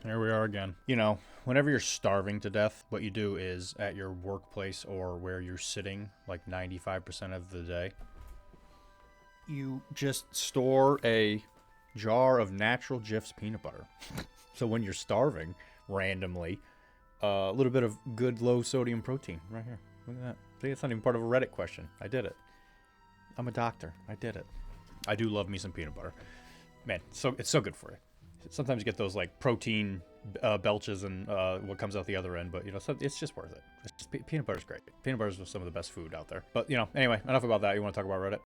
Here we are again. You know, whenever you're starving to death, what you do is at your workplace or where you're sitting like 95% of the day, you just store a jar of natural Jif's peanut butter. So when you're starving randomly, a little bit of good low sodium protein right here. Look at that. See, it's not even part of a Reddit question. I did it. I'm a doctor. I did it. I do love me some peanut butter. Man, so it's so good for you. Sometimes you get those like protein belches and what comes out the other end, but you know, so it's just worth it. It's just, peanut butter's great. Peanut butter's some of the best food out there. But you know, anyway, enough about that. You want to talk about Reddit?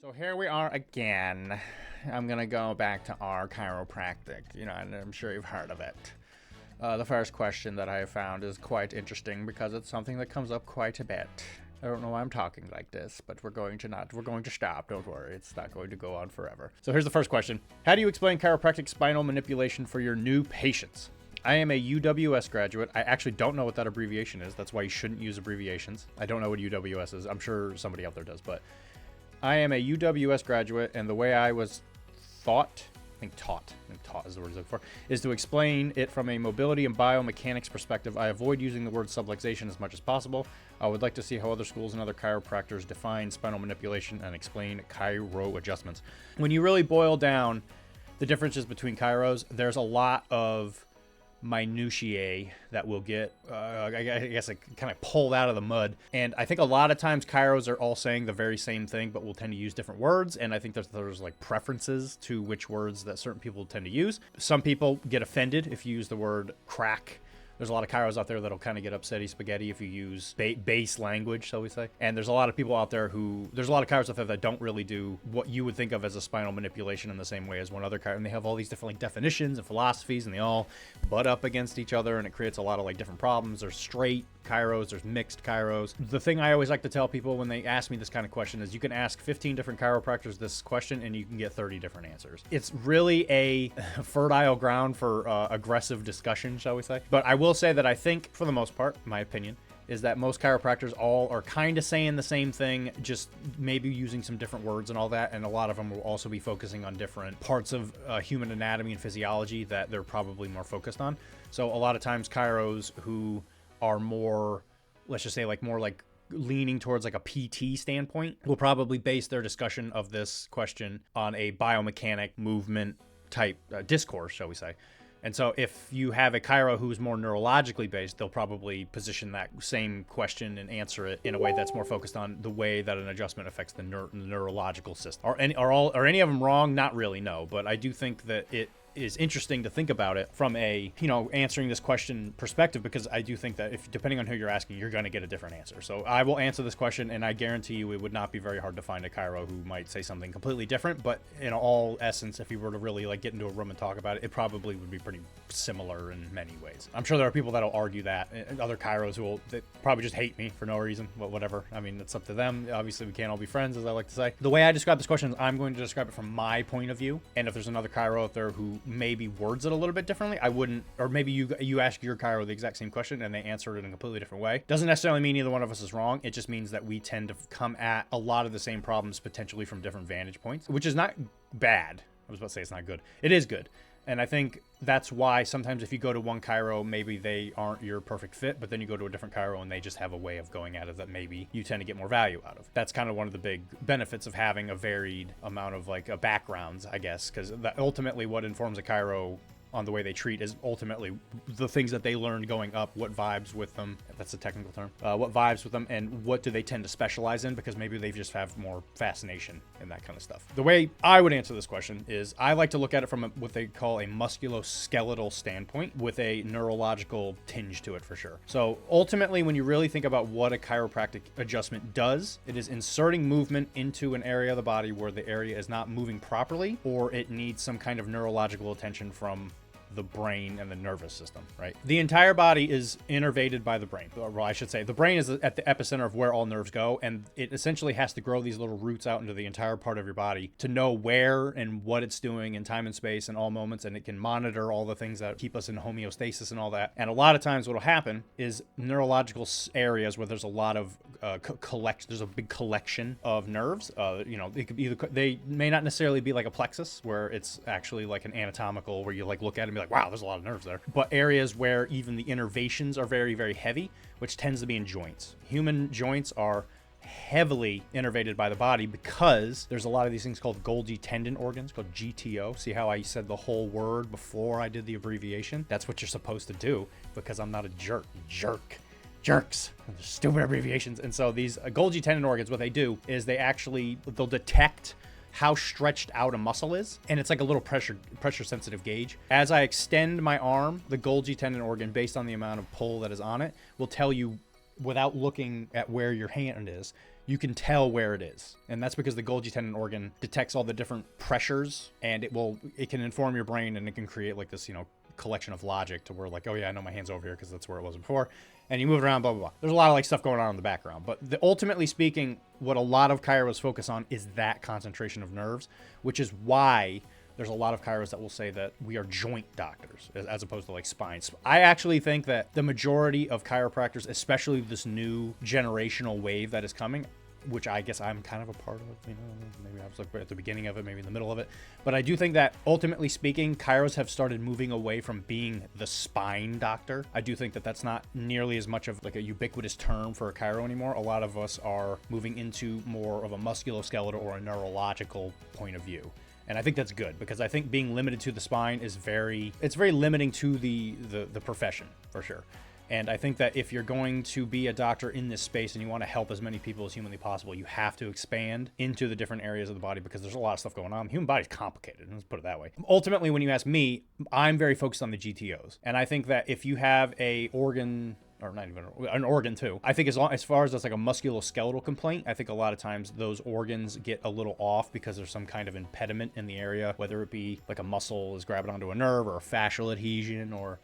So here we are again. I'm gonna go back to our chiropractic. You know, and I'm sure you've heard of it. The first question that I have found is quite interesting because it's something that comes up quite a bit. I don't know why I'm talking like this, but we're going to stop. Don't worry. It's not going to go on forever. So here's the first question. How do you explain chiropractic spinal manipulation for your new patients? I am a UWS graduate. I actually don't know what that abbreviation is. That's why you shouldn't use abbreviations. I don't know what UWS is. I'm sure somebody out there does, but I am a UWS graduate, and the way I was taught is the word I was looking for, is to explain it from a mobility and biomechanics perspective. I avoid using the word subluxation as much as possible. I would like to see how other schools and other chiropractors define spinal manipulation and explain chiro adjustments. When you really boil down the differences between chiros, there's a lot of minutiae that will get, I guess, kind of pulled out of the mud. And I think a lot of times chiros are all saying the very same thing, but will tend to use different words. And I think there's like preferences to which words that certain people tend to use. Some people get offended if you use the word crack. There's a lot of chiros out there that'll kind of get upsetty spaghetti if you use base language, shall we say. And there's a lot of people out there there's a lot of chiros out there that don't really do what you would think of as a spinal manipulation in the same way as one other chiro. And they have all these different like definitions and philosophies, and they all butt up against each other, and it creates a lot of like different problems. There's straight chiros, there's mixed chiros. The thing I always like to tell people when they ask me this kind of question is you can ask 15 different chiropractors this question and you can get 30 different answers. It's really a fertile ground for aggressive discussion, shall we say. But I will say that I think, for the most part, my opinion, is that most chiropractors all are kind of saying the same thing, just maybe using some different words and all that. And a lot of them will also be focusing on different parts of human anatomy and physiology that they're probably more focused on. So a lot of times chiros who are more, let's just say like more like leaning towards like a PT standpoint will probably base their discussion of this question on a biomechanic movement type discourse, shall we say. And so if you have a chiro who's more neurologically based, they'll probably position that same question and answer it in a way that's more focused on the way that an adjustment affects the neurological system. Are any of them wrong? Not really, no. But I do think that it is interesting to think about it from a, you know, answering this question perspective, because I do think that if depending on who you're asking, you're going to get a different answer. So I will answer this question, and I guarantee you it would not be very hard to find a chiro who might say something completely different. But in all essence, if you were to really like get into a room and talk about it, it probably would be pretty similar in many ways. I'm sure there are people that'll argue that, and other chiros who will probably just hate me for no reason. Well, whatever. I mean, it's up to them. Obviously, we can't all be friends, as I like to say. The way I describe this question is I'm going to describe it from my point of view. And if there's another chiro out there who maybe words it a little bit differently, I wouldn't, or maybe you ask your chiro the exact same question and they answered it in a completely different way. Doesn't necessarily mean either one of us is wrong. It just means that we tend to come at a lot of the same problems potentially from different vantage points, which is not bad. I was about to say it's not good. It is good. And I think that's why sometimes if you go to one chiro, maybe they aren't your perfect fit, but then you go to a different chiro and they just have a way of going at it that maybe you tend to get more value out of. That's kind of one of the big benefits of having a varied amount of like backgrounds, I guess, because ultimately what informs a chiro on the way they treat is ultimately the things that they learned going up, what vibes with them, if that's a technical term, what vibes with them, and what do they tend to specialize in, because maybe they just have more fascination in that kind of stuff. The way I would answer this question is I like to look at it from what they call a musculoskeletal standpoint with a neurological tinge to it for sure. So ultimately, when you really think about what a chiropractic adjustment does, it is inserting movement into an area of the body where the area is not moving properly, or it needs some kind of neurological attention from the brain and the nervous system, right? The entire body is innervated by the brain. Well, I should say the brain is at the epicenter of where all nerves go, and it essentially has to grow these little roots out into the entire part of your body to know where and what it's doing in time and space in all moments, and it can monitor all the things that keep us in homeostasis and all that. And a lot of times what will happen is neurological areas where there's a lot of there's a big collection of nerves. They could either, they may not necessarily be like a plexus where it's actually like an anatomical where you like look at it and be like, wow, there's a lot of nerves there. But areas where even the innervations are very, very heavy, which tends to be in joints. Human joints are heavily innervated by the body because there's a lot of these things called Golgi tendon organs, called GTO. See how I said the whole word before I did the abbreviation? That's what you're supposed to do because I'm not a jerk. Jerks, stupid abbreviations. And so these Golgi tendon organs, what they do is they'll detect how stretched out a muscle is, and it's like a little pressure sensitive gauge. As I extend my arm, the Golgi tendon organ, based on the amount of pull that is on it, will tell you without looking at where your hand is. You can tell where it is. And that's because the Golgi tendon organ detects all the different pressures, and it can inform your brain, and it can create like this, collection of logic to where like, oh yeah, I know my hand's over here because that's where it was before. And you move it around, blah, blah, blah. There's a lot of like stuff going on in the background. But ultimately speaking, what a lot of chiros focus on is that concentration of nerves, which is why there's a lot of chiros that will say that we are joint doctors as opposed to like spines. I actually think that the majority of chiropractors, especially this new generational wave that is coming, which I guess I'm kind of a part of, maybe I was like at the beginning of it, maybe in the middle of it. But I do think that ultimately speaking, chiros have started moving away from being the spine doctor. I do think that that's not nearly as much of like a ubiquitous term for a chiro anymore. A lot of us are moving into more of a musculoskeletal or a neurological point of view. And I think that's good because I think being limited to the spine is very limiting to the profession for sure. And I think that if you're going to be a doctor in this space and you want to help as many people as humanly possible, you have to expand into the different areas of the body because there's a lot of stuff going on. The human body's complicated, let's put it that way. Ultimately, when you ask me, I'm very focused on the GTOs. And I think that if you have a organ, or not even an organ too. I think as far as that's like a musculoskeletal complaint, I think a lot of times those organs get a little off because there's some kind of impediment in the area, whether it be like a muscle is grabbing onto a nerve or a fascial adhesion or,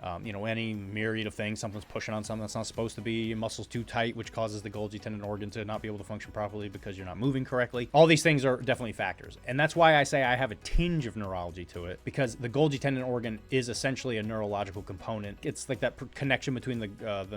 any myriad of things. Something's pushing on something that's not supposed to be. Muscle's too tight, which causes the Golgi tendon organ to not be able to function properly because you're not moving correctly. All these things are definitely factors. And that's why I say I have a tinge of neurology to it because the Golgi tendon organ is essentially a neurological component. It's like that connection between the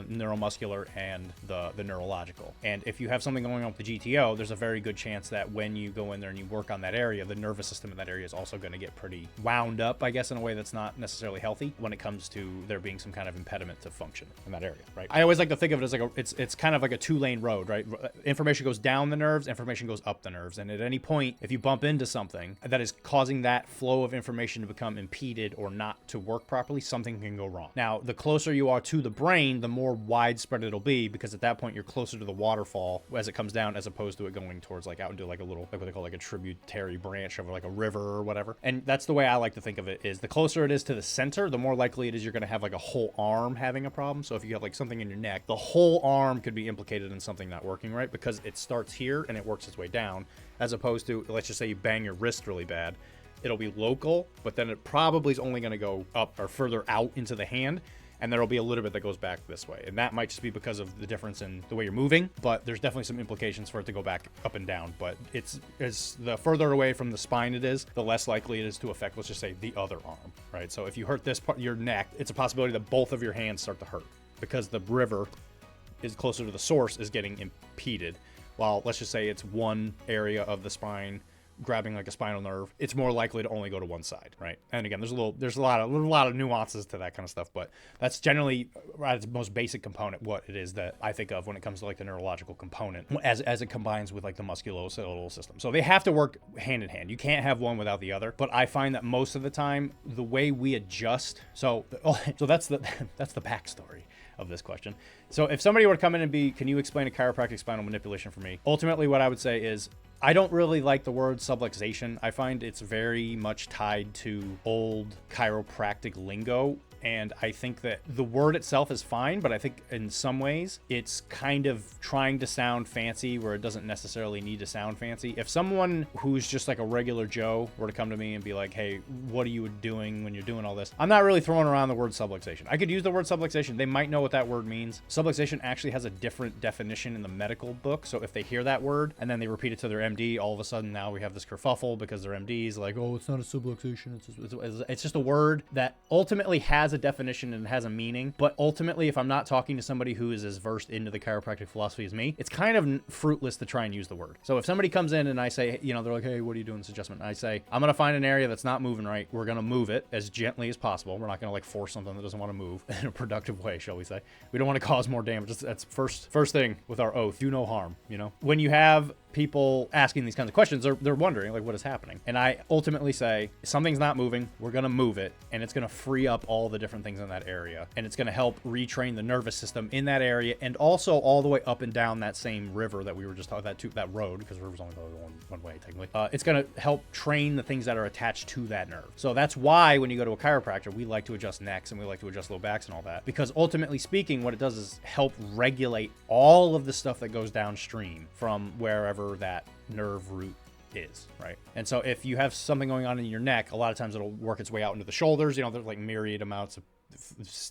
neuromuscular and the neurological. And if you have something going on with the GTO, there's a very good chance that when you go in there and you work on that area, the nervous system in that area is also going to get pretty wound up, I guess, in a way that's not necessarily healthy when it comes to there being some kind of impediment to function in that area, right? I always like to think of it as like it's kind of like a two-lane road, right? Information goes down the nerves, information goes up the nerves. And at any point, if you bump into something that is causing that flow of information to become impeded or not to work properly, something can go wrong. Now, the closer you are to the brain, the more widespread it'll be because at that point you're closer to the waterfall as it comes down as opposed to it going towards like out into like a little like what they call like a tributary branch of like a river or whatever. And that's the way I like to think of it is the closer it is to the center, the more likely it is you're going to have like a whole arm having a problem. So if you have like something in your neck, the whole arm could be implicated in something not working right because it starts here and it works its way down as opposed to, let's just say you bang your wrist really bad. It'll be local, but then it probably is only going to go up or further out into the hand. And there'll be a little bit that goes back this way. And that might just be because of the difference in the way you're moving, but there's definitely some implications for it to go back up and down. But it's the further away from the spine it is, the less likely it is to affect, let's just say, the other arm, right? So if you hurt this part, your neck, it's a possibility that both of your hands start to hurt because the river is closer to the source is getting impeded. While let's just say it's one area of the spine grabbing like a spinal nerve, it's more likely to only go to one side, right? And again, there's a lot of nuances to that kind of stuff, but that's generally at its most basic component what it is that I think of when it comes to like the neurological component as it combines with like the musculoskeletal system. So they have to work hand in hand. You can't have one without the other. But I find that most of the time the way we adjust, so that's the backstory of this question. So if somebody were to come in and can you explain a chiropractic spinal manipulation for me? Ultimately, what I would say is I don't really like the word subluxation. I find it's very much tied to old chiropractic lingo. And I think that the word itself is fine, but I think in some ways it's kind of trying to sound fancy where it doesn't necessarily need to sound fancy. If someone who's just like a regular Joe were to come to me and be like, hey, what are you doing when you're doing all this? I'm not really throwing around the word subluxation. I could use the word subluxation. They might know what that word means. Subluxation actually has a different definition in the medical book. So if they hear that word and then they repeat it to their MD, all of a sudden now we have this kerfuffle because their MD is like, oh, it's not a subluxation. It's just a word that ultimately has a definition and has a meaning. But ultimately, if I'm not talking to somebody who is as versed into the chiropractic philosophy as me, it's kind of fruitless to try and use the word. So if somebody comes in and I say, you know, they're like, hey, what are you doing this adjustment? And I say, I'm going to find an area that's not moving right. We're going to move it as gently as possible. We're not going to like force something that doesn't want to move in a productive way, shall we say. We don't want to cause more damage. That's first thing with our oath, do no harm, you know? When you have people asking these kinds of questions, they're wondering like what is happening. And I ultimately say, something's not moving, we're going to move it, and it's going to free up all the different things in that area. And it's going to help retrain the nervous system in that area, and also all the way up and down that same river that we were just talking about, that road, because the river's only going one way technically. It's going to help train the things that are attached to that nerve. So that's why when you go to a chiropractor, we like to adjust necks and we like to adjust low backs and all that, because ultimately speaking, what it does is help regulate all of the stuff that goes downstream from wherever that nerve root is, right? And so if you have something going on in your neck, a lot of times it'll work its way out into the shoulders. You know, there's like myriad amounts of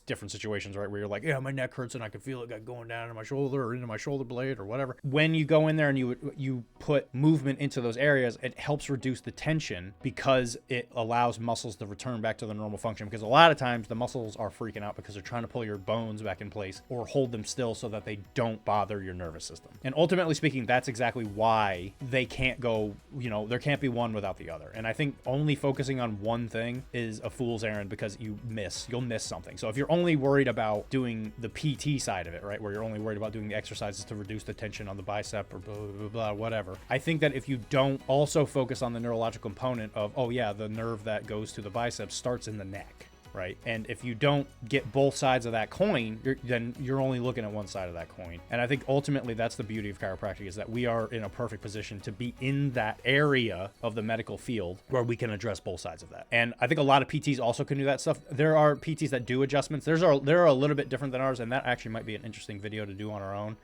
different situations, right, where you're like, yeah, my neck hurts and I can feel it going down into my shoulder or into my shoulder blade or whatever. When you go in there and you put movement into those areas, it helps reduce the tension because it allows muscles to return back to the normal function. Because a lot of times the muscles are freaking out because they're trying to pull your bones back in place or hold them still so that they don't bother your nervous system. And ultimately speaking, that's exactly why they can't go, you know, there can't be one without the other. And I think only focusing on one thing is a fool's errand because you'll miss something. So if you're only worried about doing the PT side of it, right, where you're only worried about doing the exercises to reduce the tension on the bicep or blah, blah, blah, whatever, I think that if you don't also focus on the neurological component of, oh yeah, the nerve that goes to the bicep starts in the neck, right? And if you don't get both sides of that coin, then you're only looking at one side of that coin. And I think ultimately that's the beauty of chiropractic, is that we are in a perfect position to be in that area of the medical field where we can address both sides of that. And I think a lot of PTs also can do that stuff. There are PTs that do adjustments. They're a little bit different than ours, and that actually might be an interesting video to do on our own,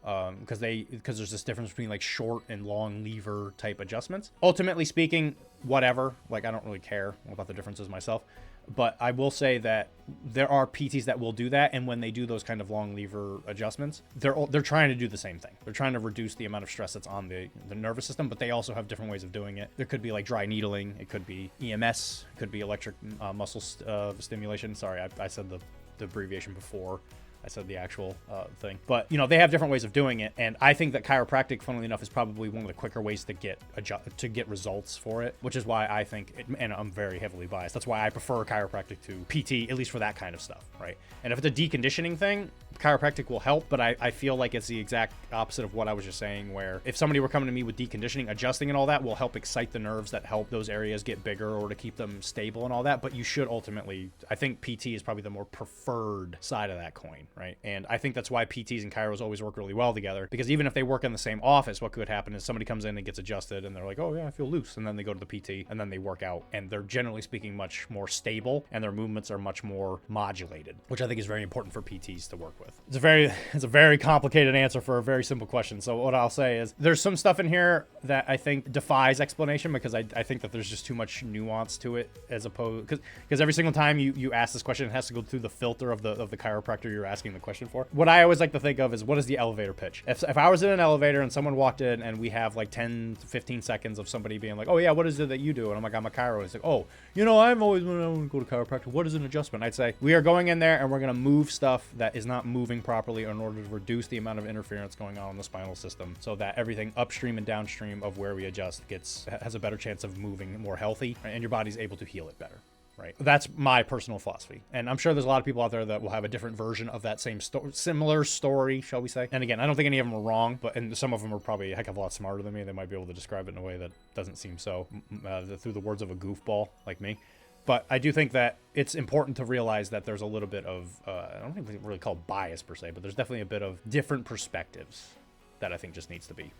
because there's this difference between like short and long lever type adjustments. Ultimately speaking, whatever, like I don't really care about the differences myself. But I will say that there are PTs that will do that, and when they do those kind of long lever adjustments, they're trying to do the same thing. They're trying to reduce the amount of stress that's on the nervous system, but they also have different ways of doing it. There could be like dry needling, it could be EMS, it could be electric muscle stimulation. Sorry, I said the abbreviation before I said the actual thing. But, you know, they have different ways of doing it. And I think that chiropractic, funnily enough, is probably one of the quicker ways to get results for it, which is why I think, and I'm very heavily biased, that's why I prefer chiropractic to PT, at least for that kind of stuff, right? And if it's a deconditioning thing, chiropractic will help, but I feel like it's the exact opposite of what I was just saying, where if somebody were coming to me with deconditioning, adjusting and all that will help excite the nerves that help those areas get bigger or to keep them stable and all that. But you should ultimately, I think PT is probably the more preferred side of that coin, right? And I think that's why PTs and chiros always work really well together, because even if they work in the same office, what could happen is somebody comes in and gets adjusted and they're like, oh yeah, I feel loose. And then they go to the PT and then they work out, and they're generally speaking much more stable and their movements are much more modulated, which I think is very important for PTs to work with. It's a very complicated answer for a very simple question. So what I'll say is there's some stuff in here that I think defies explanation, because I think that there's just too much nuance to it, as opposed, because every single time you ask this question, it has to go through the filter of the chiropractor you're asking the question for. What I always like to think of is, what is the elevator pitch? If I was in an elevator and someone walked in and we have like 10 to 15 seconds of somebody being like, oh yeah, what is it that you do? And I'm like, I'm a chiro. And it's like, oh, you know, I've always wanted to go to chiropractic. What is an adjustment? I'd say we are going in there and we're going to move stuff that is not moving properly in order to reduce the amount of interference going on in the spinal system, so that everything upstream and downstream of where we adjust has a better chance of moving more healthy, right? And your body's able to heal it better. Right. That's my personal philosophy. And I'm sure there's a lot of people out there that will have a different version of that similar story, shall we say. And again, I don't think any of them are wrong, and some of them are probably a heck of a lot smarter than me. They might be able to describe it in a way that doesn't seem so through the words of a goofball like me. But I do think that it's important to realize that there's a little bit of, I don't think we really call it bias per se, but there's definitely a bit of different perspectives that I think just needs to be,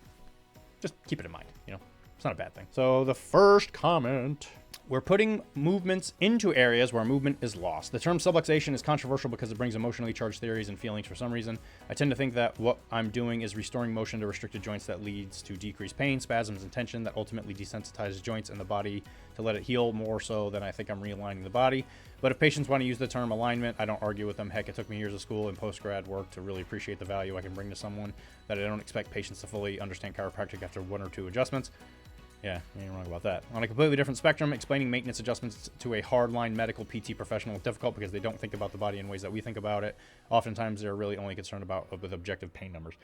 just keep it in mind, you know? It's not a bad thing. So the first comment We're putting movements into areas where movement is lost. The term subluxation is controversial because it brings emotionally charged theories and feelings for some reason. I tend to think that what I'm doing is restoring motion to restricted joints that leads to decreased pain, spasms, and tension that ultimately desensitizes joints and the body to let it heal more so than I think I'm realigning the body. But if patients want to use the term alignment, I don't argue with them. Heck, it took me years of school and post-grad work to really appreciate the value I can bring to someone that I don't expect patients to fully understand chiropractic after 1 or 2 adjustments. Yeah, you ain't wrong about that. On a completely different spectrum, explaining maintenance adjustments to a hardline medical PT professional is difficult because they don't think about the body in ways that we think about it. Oftentimes, they're really only concerned about with objective pain numbers.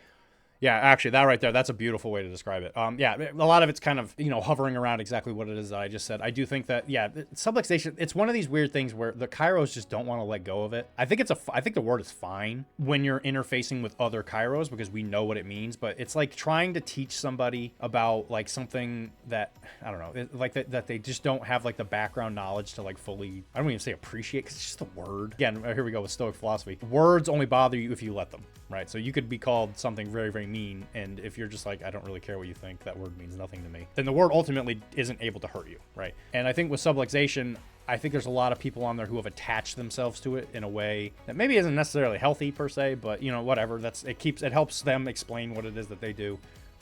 Yeah, actually, that right there, that's a beautiful way to describe it. Yeah, a lot of it's kind of, hovering around exactly what it is that I just said. I do think that, yeah, subluxation, it's one of these weird things where the chiros just don't want to let go of it. I think the word is fine when you're interfacing with other chiros because we know what it means, but it's like trying to teach somebody about like something that, I don't know, like that they just don't have like the background knowledge to like fully, I don't even say appreciate because it's just a word. Again, here we go with Stoic philosophy. Words only bother you if you let them, right? So you could be called something very, very mean, and if you're just like, I don't really care what you think, that word means nothing to me, then the word ultimately isn't able to hurt you, right? And I think with subluxation, I think there's a lot of people on there who have attached themselves to it in a way that maybe isn't necessarily healthy per se, but whatever, it helps them explain what it is that they do,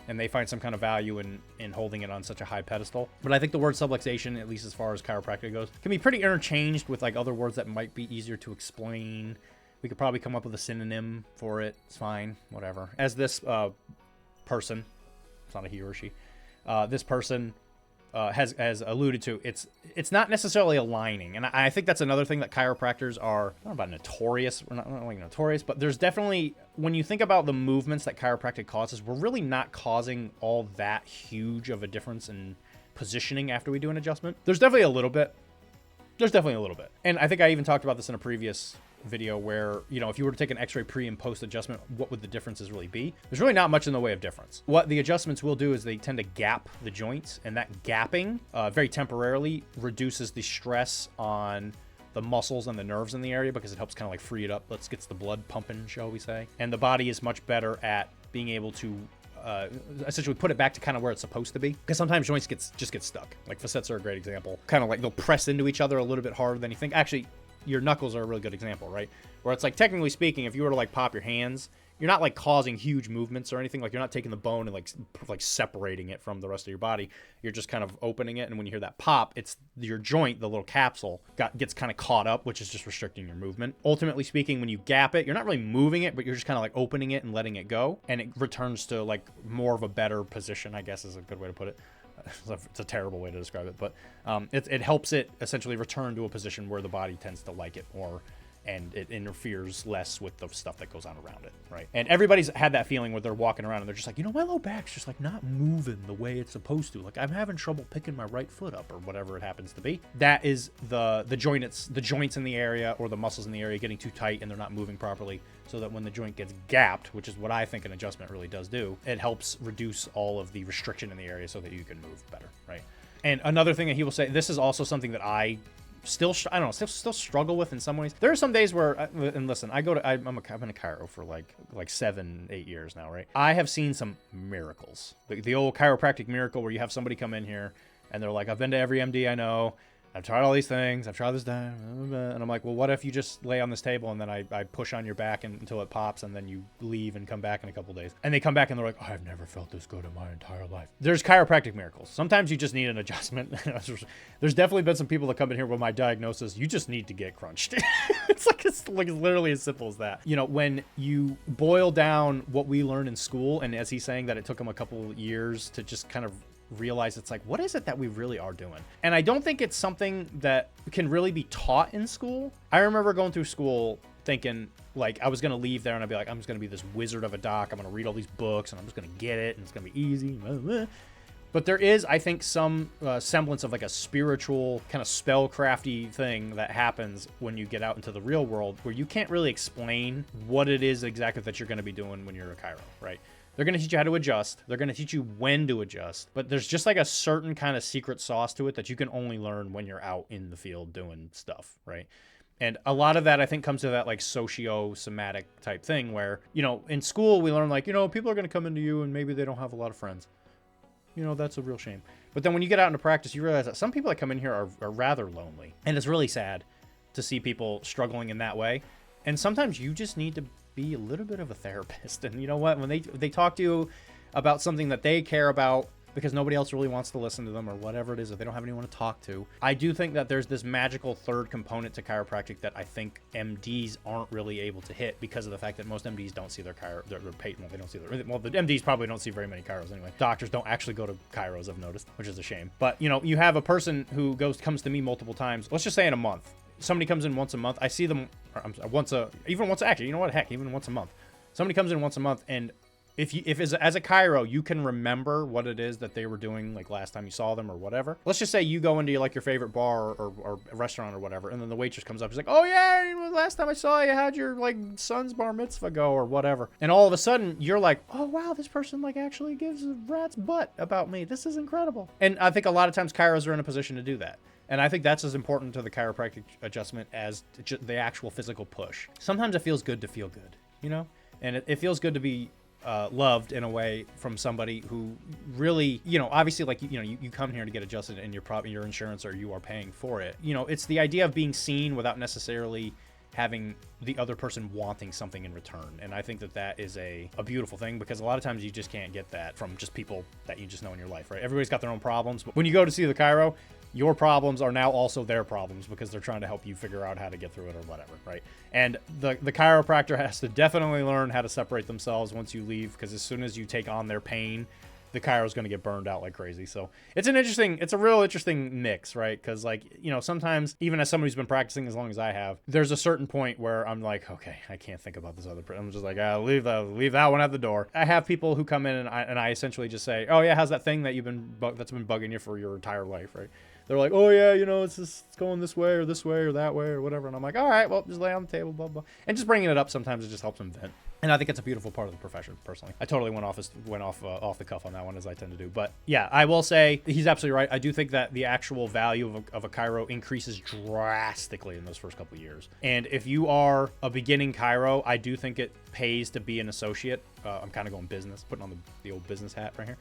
and they find some kind of value in holding it on such a high pedestal. But I think the word subluxation, at least as far as chiropractic goes, can be pretty interchanged with like other words that might be easier to explain. We could probably come up with a synonym for it. It's fine, whatever. As this person, it's not a he or she, this person has alluded to, it's not necessarily aligning. And I think that's another thing that chiropractors are, I don't know about notorious, we're not like notorious, but there's definitely, when you think about the movements that chiropractic causes, we're really not causing all that huge of a difference in positioning after we do an adjustment. There's definitely a little bit. And I think I even talked about this in a previous video where, if you were to take an x-ray pre and post adjustment, what would the differences really be? There's really not much in the way of difference. What the adjustments will do is they tend to gap the joints, and that gapping very temporarily reduces the stress on the muscles and the nerves in the area because it helps kind of like free it up. Gets the blood pumping, shall we say. And the body is much better at being able to essentially put it back to kind of where it's supposed to be, because sometimes joints just get stuck. Like facets are a great example. Kind of like they'll press into each other a little bit harder than you think. Actually, your knuckles are a really good example, right? Where it's like, technically speaking, if you were to like pop your hands, you're not like causing huge movements or anything. Like you're not taking the bone and like separating it from the rest of your body. You're just kind of opening it, and when you hear that pop, it's your joint, the little capsule, gets kind of caught up, which is just restricting your movement. Ultimately speaking, when you gap it, you're not really moving it, but you're just kind of like opening it and letting it go, and it returns to like more of a better position, I guess is a good way to put it. It's a terrible way to describe it, but it helps it essentially return to a position where the body tends to like it more, and it interferes less with the stuff that goes on around it, right? And everybody's had that feeling where they're walking around and they're just like, my low back's just like not moving the way it's supposed to. Like I'm having trouble picking my right foot up or whatever it happens to be. That is the joints in the area or the muscles in the area getting too tight and they're not moving properly, so that when the joint gets gapped, which is what I think an adjustment really does do, it helps reduce all of the restriction in the area so that you can move better, right? And another thing that he will say, this is also something that I still struggle with in some ways. There are some days where, and listen, I've been a chiro for like 7-8 years now, right? I have seen some miracles. The old chiropractic miracle where you have somebody come in here and they're like, I've been to every MD I know, I've tried all these things, I've tried this time, and I'm like, well, what if you just lay on this table and then I push on your back until it pops, and then you leave and come back in a couple days. And they come back and they're like, I've never felt this good in my entire life. There's chiropractic miracles. Sometimes you just need an adjustment. There's definitely been some people that come in here with my diagnosis, you just need to get crunched. It's literally as simple as that. When you boil down what we learned in school, and as he's saying that it took him a couple years to just kind of realize, it's like, what is it that we really are doing? And I don't think it's something that can really be taught in school. I remember going through school thinking like I was going to leave there and I'd be like, I'm just going to be this wizard of a doc. I'm going to read all these books and I'm just going to get it and it's going to be easy. But there is, I think, some semblance of like a spiritual kind of spellcrafty thing that happens when you get out into the real world, where you can't really explain what it is exactly that you're going to be doing when you're a chiro, right? They're going to teach you how to adjust. They're going to teach you when to adjust. But there's just like a certain kind of secret sauce to it that you can only learn when you're out in the field doing stuff, right? And a lot of that, I think, comes to that like socio-somatic type thing where, in school we learn like, people are going to come into you and maybe they don't have a lot of friends. you know, that's a real shame. But then when you get out into practice, you realize that some people that come in here are rather lonely. And it's really sad to see people struggling in that way. And sometimes you just need to be a little bit of a therapist. And you know what? When they talk to you about something that they care about, because nobody else really wants to listen to them or whatever it is, if they don't have anyone to talk to. I do think that there's this magical third component to chiropractic that I think MDs aren't really able to hit because of the fact that most MDs don't see their patient. Well, they don't see the MDs probably don't see very many chiros anyway. Doctors don't actually go to chiros, I've noticed, which is a shame. But, you know, you have a person who comes to me multiple times, let's just say in a month. Somebody comes in once a month. I see them even once, actually, you know what? Heck, even once a month. Somebody comes in once a month, and if as a chiro, you can remember what it is that they were doing like last time you saw them or whatever. Let's just say you go into like your favorite bar or restaurant or whatever, and then the waitress comes up, she's like, oh yeah, last time I saw you had your like son's bar mitzvah go or whatever. And all of a sudden you're like, oh wow, this person like actually gives a rat's butt about me. This is incredible. And I think a lot of times chiros are in a position to do that. And I think that's as important to the chiropractic adjustment as the actual physical push. Sometimes it feels good to feel good, you know? And it feels good to be loved in a way from somebody who really, you know, obviously like, you know, you come here to get adjusted and your insurance or you are paying for it. You know, it's the idea of being seen without necessarily having the other person wanting something in return. And I think that is a beautiful thing, because a lot of times you just can't get that from just people that you just know in your life, right? Everybody's got their own problems, but when you go to see the chiro, your problems are now also their problems because they're trying to help you figure out how to get through it or whatever, right? And the chiropractor has to definitely learn how to separate themselves once you leave, because as soon as you take on their pain, the chiro is going to get burned out like crazy. So it's a real interesting mix, right? Because like, you know, sometimes even as somebody who's been practicing as long as I have, there's a certain point where I'm like, okay, I can't think about this other person. I'm just like, leave that one at the door. I have people who come in and I essentially just say, oh yeah, how's that thing that that's been bugging you for your entire life, right? They're like, oh yeah, you know, it's going this way or that way or whatever. And I'm like, all right, well, just lay on the table, blah, blah. And just bringing it up sometimes it just helps them vent. And I think it's a beautiful part of the profession, personally. I totally went off the cuff on that one, as I tend to do. But yeah, I will say he's absolutely right. I do think that the actual value of a chiro increases drastically in those first couple of years. And if you are a beginning chiro, I do think it pays to be an associate. I'm kind of going business, putting on the old business hat right here.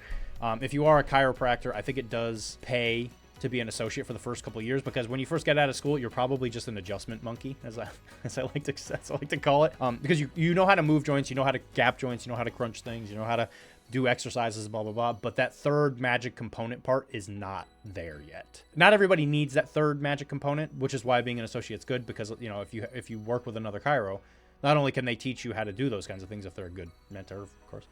If you are a chiropractor, I think it does pay to be an associate for the first couple of years, because when you first get out of school, you're probably just an adjustment monkey, as I like to call it, because you know how to move joints, you know how to gap joints, you know how to crunch things, you know how to do exercises, blah, blah, blah. But that third magic component part is not there yet. Not everybody needs that third magic component, which is why being an associate is good, because, you know, if you work with another chiro, not only can they teach you how to do those kinds of things if they're a good mentor, of course.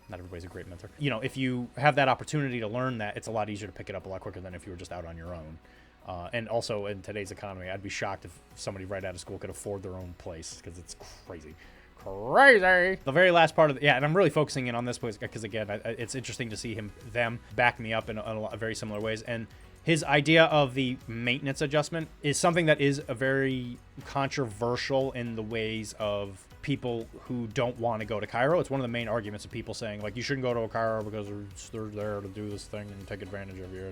Not everybody's a great mentor. You know, if you have that opportunity to learn that, it's a lot easier to pick it up a lot quicker than if you were just out on your own. And also in today's economy, I'd be shocked if somebody right out of school could afford their own place, because it's crazy. The very last part of and I'm really focusing in on this because again, it's interesting to see them back me up in a very similar ways. And his idea of the maintenance adjustment is something that is a very controversial in the ways of people who don't want to go to chiro. It's one of the main arguments of people saying, like, you shouldn't go to a chiro because they're there to do this thing and take advantage of you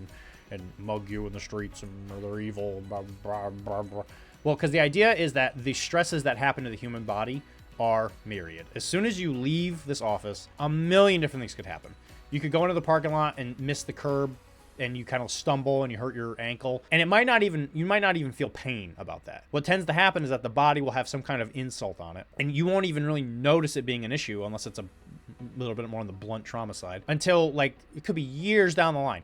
and mug you in the streets, and they're evil, blah, blah, blah, blah. Well, because the idea is that the stresses that happen to the human body are myriad. As soon as you leave this office, a million different things could happen. You could go into the parking lot and miss the curb, and you kind of stumble and you hurt your ankle, and you might not even feel pain about that. What tends to happen is that the body will have some kind of insult on it, and you won't even really notice it being an issue unless it's a little bit more on the blunt trauma side, until like it could be years down the line.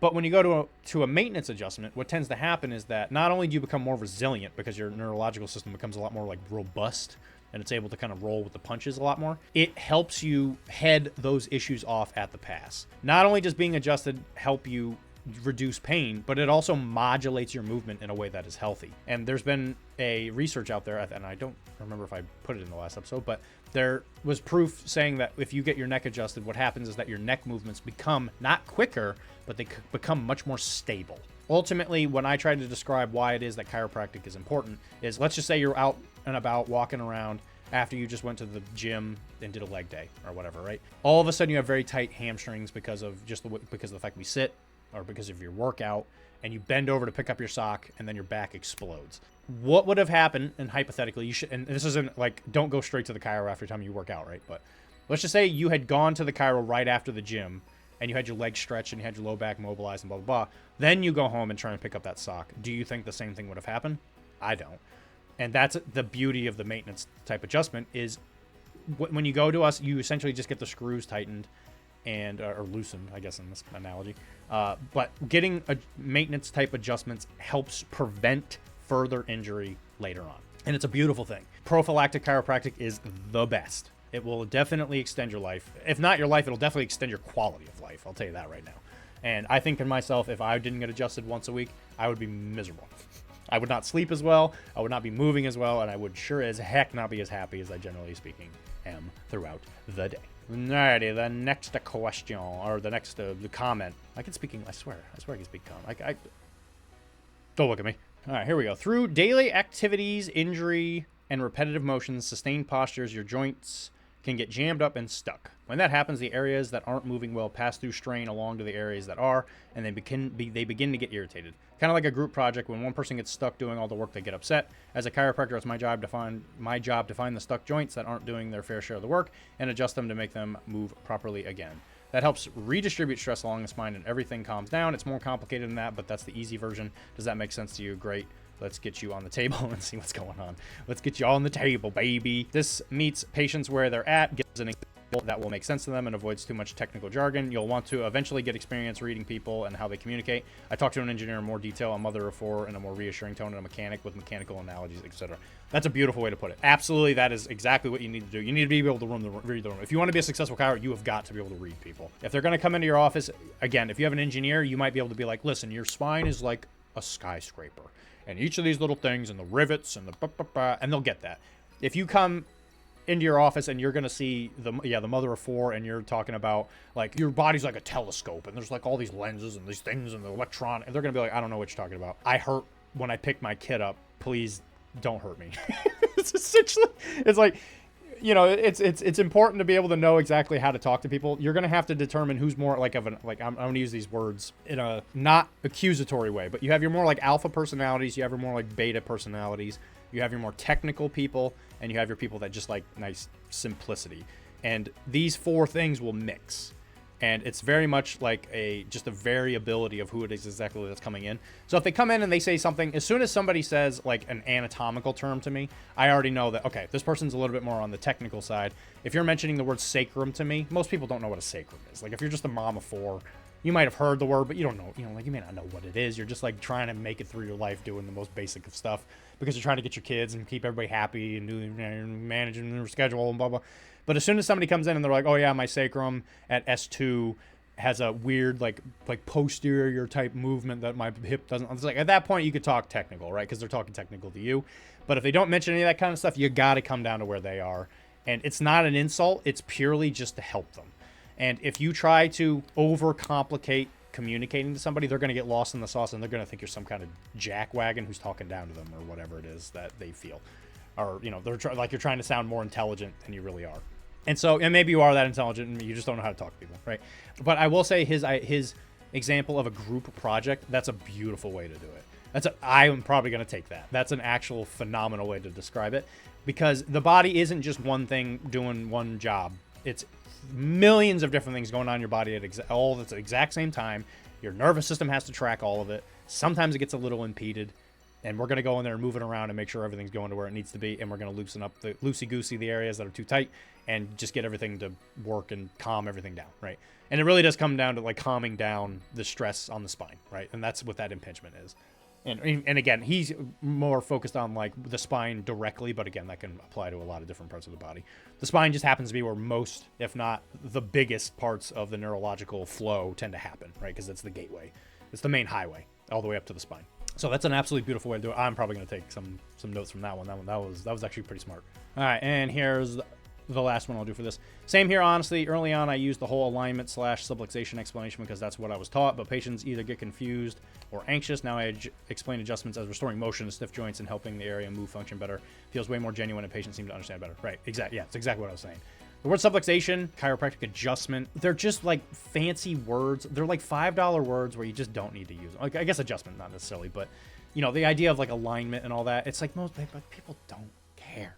But when you go to a maintenance adjustment, what tends to happen is that not only do you become more resilient because your neurological system becomes a lot more like robust, and it's able to kind of roll with the punches a lot more, it helps you head those issues off at the pass. Not only does being adjusted help you reduce pain, but it also modulates your movement in a way that is healthy. And there's been a research out there, and I don't remember if I put it in the last episode, but there was proof saying that if you get your neck adjusted, what happens is that your neck movements become not quicker, but they become much more stable. Ultimately, when I try to describe why it is that chiropractic is important, is let's just say you're out and about walking around after you just went to the gym and did a leg day or whatever, right? All of a sudden you have very tight hamstrings because of the fact we sit, or because of your workout, and you bend over to pick up your sock and then your back explodes. What would have happened, and hypothetically, and this isn't like, don't go straight to the chiro after time you work out, right? But let's just say you had gone to the chiro right after the gym, and you had your legs stretched and you had your low back mobilized and blah, blah, blah. Then you go home and try and pick up that sock. Do you think the same thing would have happened? I don't. And that's the beauty of the maintenance type adjustment is when you go to us, you essentially just get the screws tightened and or loosened, I guess, in this analogy. But getting a maintenance type adjustments helps prevent further injury later on. And it's a beautiful thing. Prophylactic chiropractic is the best. It will definitely extend your life. If not your life, it'll definitely extend your quality of life. I'll tell you that right now. And I think to myself, if I didn't get adjusted once a week, I would be miserable. I would not sleep as well. I would not be moving as well. And I would sure as heck not be as happy as I generally speaking am throughout the day. Alrighty, the next question, or the next comment. I can speak English, I swear I can speak comment. Don't look at me. All right, here we go. Through daily activities, injury, and repetitive motions, sustained postures, your joints can get jammed up and stuck. When that happens, the areas that aren't moving well pass through strain along to the areas that are, and they begin to get irritated. Kind of like a group project. When one person gets stuck doing all the work, they get upset. As a chiropractor, it's my job to find the stuck joints that aren't doing their fair share of the work and adjust them to make them move properly again. That helps redistribute stress along the spine and everything calms down. It's more complicated than that, but that's the easy version. Does that make sense to you? Great. Let's get you on the table and see what's going on. Let's get you on the table, baby. This meets patients where they're at, gives an example that will make sense to them and avoids too much technical jargon. You'll want to eventually get experience reading people and how they communicate. I talked to an engineer in more detail, a mother of four in a more reassuring tone, and a mechanic with mechanical analogies, etc. That's a beautiful way to put it. Absolutely, that is exactly what you need to do. You need to be able to read the room. If you want to be a successful chiropractor, you have got to be able to read people. If they're going to come into your office, again, if you have an engineer, you might be able to be like, listen, your spine is like a skyscraper. And each of these little things and the rivets and and they'll get that. If you come into your office and you're going to see the mother of four and you're talking about like your body's like a telescope and there's like all these lenses and these things and the electron, and they're going to be like, I don't know what you're talking about. I hurt when I pick my kid up. Please don't hurt me. It's essentially, it's like, you know, it's important to be able to know exactly how to talk to people. You're going to have to determine who's more like I'm going to use these words in a not accusatory way, but you have your more like alpha personalities, you have your more like beta personalities, you have your more technical people, and you have your people that just like nice simplicity. And these four things will mix. And it's very much like just a variability of who it is exactly that's coming in. So if they come in and they say something, as soon as somebody says like an anatomical term to me, I already know that, okay, this person's a little bit more on the technical side. If you're mentioning the word sacrum to me, most people don't know what a sacrum is. Like if you're just a mom of four, you might have heard the word, but you don't know, like you may not know what it is. You're just like trying to make it through your life doing the most basic of stuff because you're trying to get your kids and keep everybody happy and managing their schedule and blah, blah. But as soon as somebody comes in and they're like, oh yeah, my sacrum at S2 has a weird like posterior type movement that my hip doesn't. It's like at that point you could talk technical, right? Because they're talking technical to you. But if they don't mention any of that kind of stuff, you got to come down to where they are. And it's not an insult. It's purely just to help them. And if you try to overcomplicate communicating to somebody, they're going to get lost in the sauce and they're going to think you're some kind of jackwagon who's talking down to them or whatever it is that they feel. Or, they're like you're trying to sound more intelligent than you really are. And so, and maybe you are that intelligent and you just don't know how to talk to people, right? But I will say his example of a group project, that's a beautiful way to do it. I am probably going to take that. That's an actual phenomenal way to describe it because the body isn't just one thing doing one job. It's millions of different things going on in your body all at the exact same time. Your nervous system has to track all of it. Sometimes it gets a little impeded. And we're going to go in there and move it around and make sure everything's going to where it needs to be. And we're going to loosen up the loosey-goosey, the areas that are too tight, and just get everything to work and calm everything down, right? And it really does come down to like calming down the stress on the spine, right? And that's what that impingement is. And again, he's more focused on like the spine directly, but again, that can apply to a lot of different parts of the body. The spine just happens to be where most, if not the biggest parts of the neurological flow tend to happen, right? Because it's the gateway. It's the main highway all the way up to the spine. So that's an absolutely beautiful way to do it. I'm probably going to take some notes from that one. That was actually pretty smart. All right, and here's the last one I'll do for this. Same here, honestly. Early on, I used the whole alignment / subluxation explanation because that's what I was taught, but patients either get confused or anxious. Now I explain adjustments as restoring motion to stiff joints and helping the area move function better. Feels way more genuine and patients seem to understand better. Right, exactly. Yeah, it's exactly what I was saying. The word subluxation, chiropractic adjustment, they're just like fancy words. They're like $5 words where you just don't need to use them. Like, I guess adjustment, not necessarily, but the idea of like alignment and all that, it's like people don't care.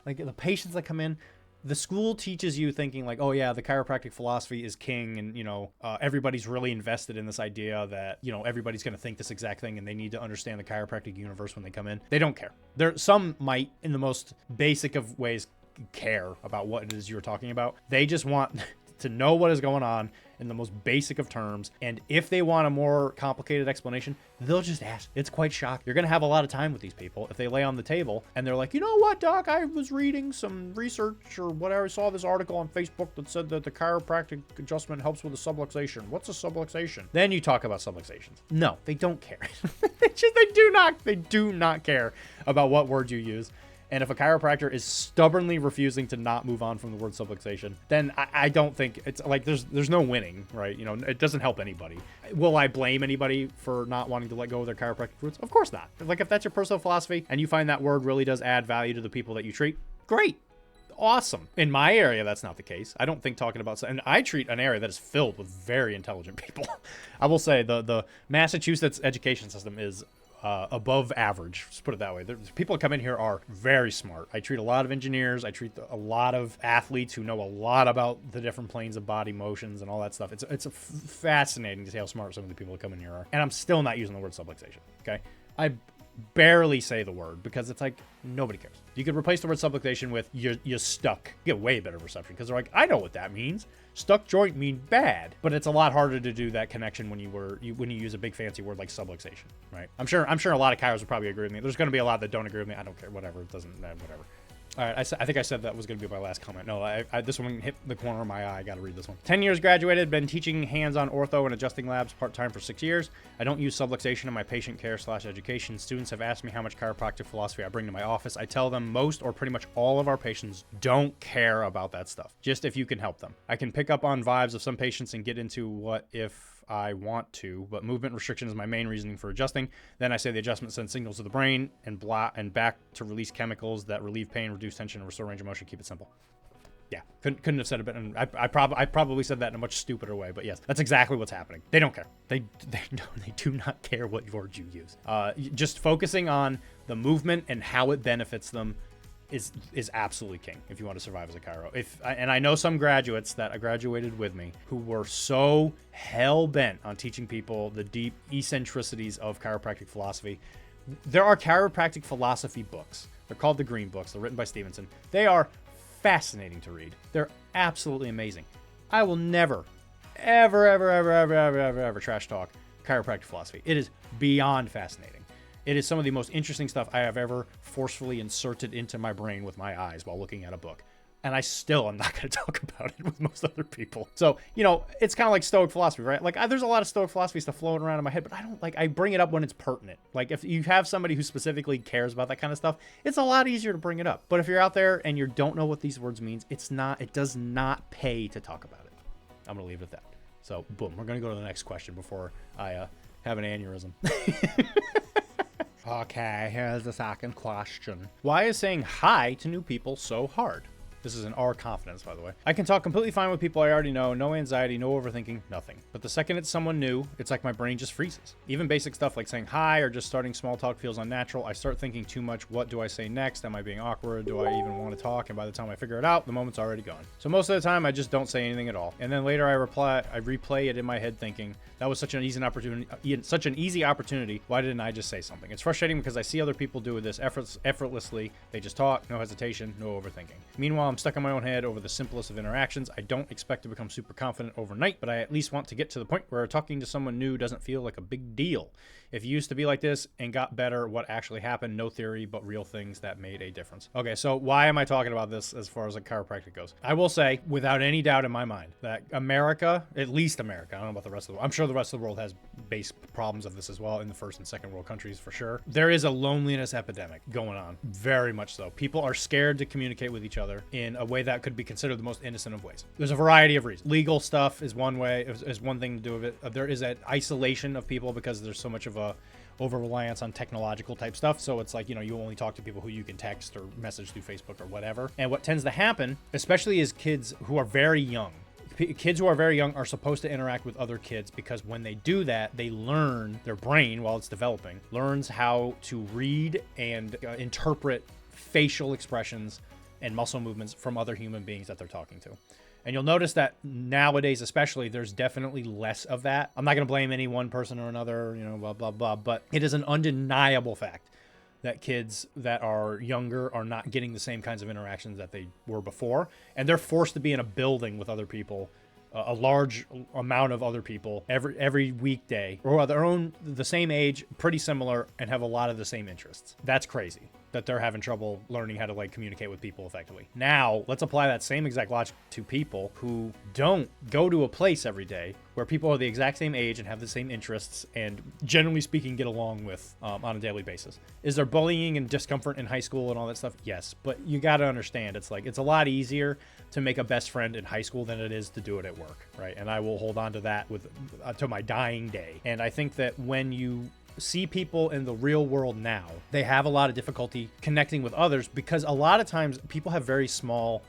Like the patients that come in, the school teaches you thinking like, oh yeah, the chiropractic philosophy is king, and everybody's really invested in this idea that everybody's going to think this exact thing, and they need to understand the chiropractic universe when they come in. They don't care. Some might, in the most basic of ways, care about what it is you're talking about. They just want to know what is going on in the most basic of terms, and if they want a more complicated explanation, they'll just ask. It's quite shocking. You're going to have a lot of time with these people if they lay on the table and they're like, you know what, doc, I was reading some research or whatever, I saw this article on Facebook that said that the chiropractic adjustment helps with the subluxation. What's a subluxation? Then you talk about subluxations. No, they don't care. They do not care about what word you use. And if a chiropractor is stubbornly refusing to not move on from the word subluxation, then I don't think it's like there's no winning, right? It doesn't help anybody. Will I blame anybody for not wanting to let go of their chiropractic roots? Of course not. Like, if that's your personal philosophy and you find that word really does add value to the people that you treat, great. Awesome. In my area, that's not the case. I don't think talking about, and I treat an area that is filled with very intelligent people. I will say the Massachusetts education system is above average. Let's put it that way. People that come in here are very smart. I treat a lot of engineers. I treat a lot of athletes who know a lot about the different planes of body motions and all that stuff. It's fascinating to see how smart some of the people that come in here are. And I'm still not using the word subluxation. Okay, I barely say the word because it's like nobody cares. You could replace the word subluxation with you're stuck. You get way better reception because they're like, I know what that means. Stuck joint mean bad, but it's a lot harder to do that connection when you use a big fancy word like subluxation, right? I'm sure a lot of chiros would probably agree with me. There's going to be a lot that don't agree with me. I don't care. Whatever. It doesn't matter. Whatever. All right, I think I said that was going to be my last comment. No, this one hit the corner of my eye. I got to read this one. 10 years graduated, been teaching hands-on ortho and adjusting labs part-time for 6 years. I don't use subluxation in my patient care / education. Students have asked me how much chiropractic philosophy I bring to my office. I tell them most or pretty much all of our patients don't care about that stuff, just if you can help them. I can pick up on vibes of some patients and get into what if I want to, but movement restriction is my main reasoning for adjusting. Then I say the adjustment sends signals to the brain and back to release chemicals that relieve pain, reduce tension, and restore range of motion. Keep it simple. Yeah, couldn't have said it better. And I probably said that in a much stupider way, but yes, that's exactly what's happening. They don't care. They do not care what words you use. Just focusing on the movement and how it benefits them is absolutely king if you want to survive as a chiro. And I know some graduates that graduated with me who were so hell-bent on teaching people the deep eccentricities of chiropractic philosophy. There are chiropractic philosophy books. They're called the Green Books. They're written by Stevenson. They are fascinating to read. They're absolutely amazing. I will never, ever trash talk chiropractic philosophy. It is beyond fascinating. It is some of the most interesting stuff I have ever forcefully inserted into my brain with my eyes while looking at a book. And I still am not going to talk about it with most other people. So, it's kind of like Stoic philosophy, right? Like, there's a lot of Stoic philosophy stuff floating around in my head, but I bring it up when it's pertinent. Like, if you have somebody who specifically cares about that kind of stuff, it's a lot easier to bring it up. But if you're out there and you don't know what these words mean, it does not pay to talk about it. I'm going to leave it at that. So, boom, we're going to go to the next question before I have an aneurysm. Okay, here's the second question. Why is saying hi to new people so hard? This is an R confidence, by the way. I can talk completely fine with people I already know, no anxiety, no overthinking, nothing. But the second it's someone new, it's like my brain just freezes. Even basic stuff like saying hi or just starting small talk feels unnatural. I start thinking too much. What do I say next? Am I being awkward? Do I even want to talk? And by the time I figure it out, the moment's already gone. So most of the time, I just don't say anything at all. And then later I replay it in my head thinking, that was such an easy opportunity. Why didn't I just say something? It's frustrating because I see other people do this effortlessly. They just talk, no hesitation, no overthinking. Meanwhile, I'm stuck in my own head over the simplest of interactions. I don't expect to become super confident overnight, but I at least want to get to the point where talking to someone new doesn't feel like a big deal. If you used to be like this and got better, what actually happened? No theory, but real things that made a difference. Okay, so why am I talking about this as far as like chiropractic goes? I will say, without any doubt in my mind, that America, at least America, I don't know about the rest of the world. I'm sure the rest of the world has base problems of this as well in the first and second world countries for sure. There is a loneliness epidemic going on, very much so. People are scared to communicate with each other in a way that could be considered the most innocent of ways. There's a variety of reasons. Legal stuff is one way, is one thing to do with it. There is an isolation of people because there's so much of a over-reliance on technological type stuff. So it's like, you only talk to people who you can text or message through Facebook or whatever. And what tends to happen, especially as kids who are very young, kids who are very young are supposed to interact with other kids because when they do that, they learn, their brain, while it's developing, learns how to read and interpret facial expressions and muscle movements from other human beings that they're talking to. And you'll notice that nowadays, especially, there's definitely less of that. I'm not going to blame any one person or another, blah, blah, blah. But it is an undeniable fact that kids that are younger are not getting the same kinds of interactions that they were before. And they're forced to be in a building with other people, a large amount of other people every weekday, or the same age, pretty similar, and have a lot of the same interests. That's crazy that they're having trouble learning how to communicate with people effectively. Now, let's apply that same exact logic to people who don't go to a place every day where people are the exact same age and have the same interests and, generally speaking, get along with on a daily basis. Is there bullying and discomfort in high school and all that stuff? Yes, but you got to understand, it's a lot easier to make a best friend in high school than it is to do it at work, right? And I will hold on to that to my dying day. And I think that when you see people in the real world now, they have a lot of difficulty connecting with others because a lot of times people have very small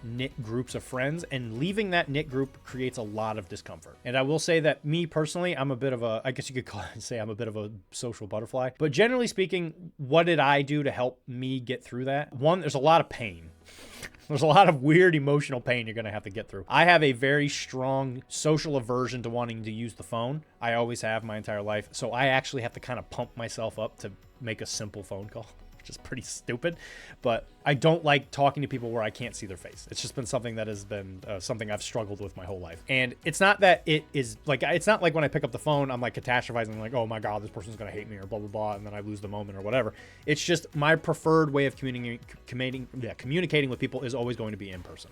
knit groups of friends, and leaving that knit group creates a lot of discomfort. And I will say that me personally, I'm a bit of I guess you could say I'm a bit of a social butterfly, but generally speaking, what did I do to help me get through that? One, there's a lot of pain. There's a lot of weird emotional pain you're going to have to get through. I have a very strong social aversion to wanting to use the phone. I always have my entire life. So I actually have to kind of pump myself up to make a simple phone call, which is pretty stupid. But I don't like talking to people where I can't see their face. It's just been something that has been something I've struggled with my whole life. And it's not that it is it's not like when I pick up the phone, I'm catastrophizing, oh my God, this person's going to hate me or blah, blah, blah. And then I lose the moment or whatever. It's just my preferred way of communicating with people is always going to be in person.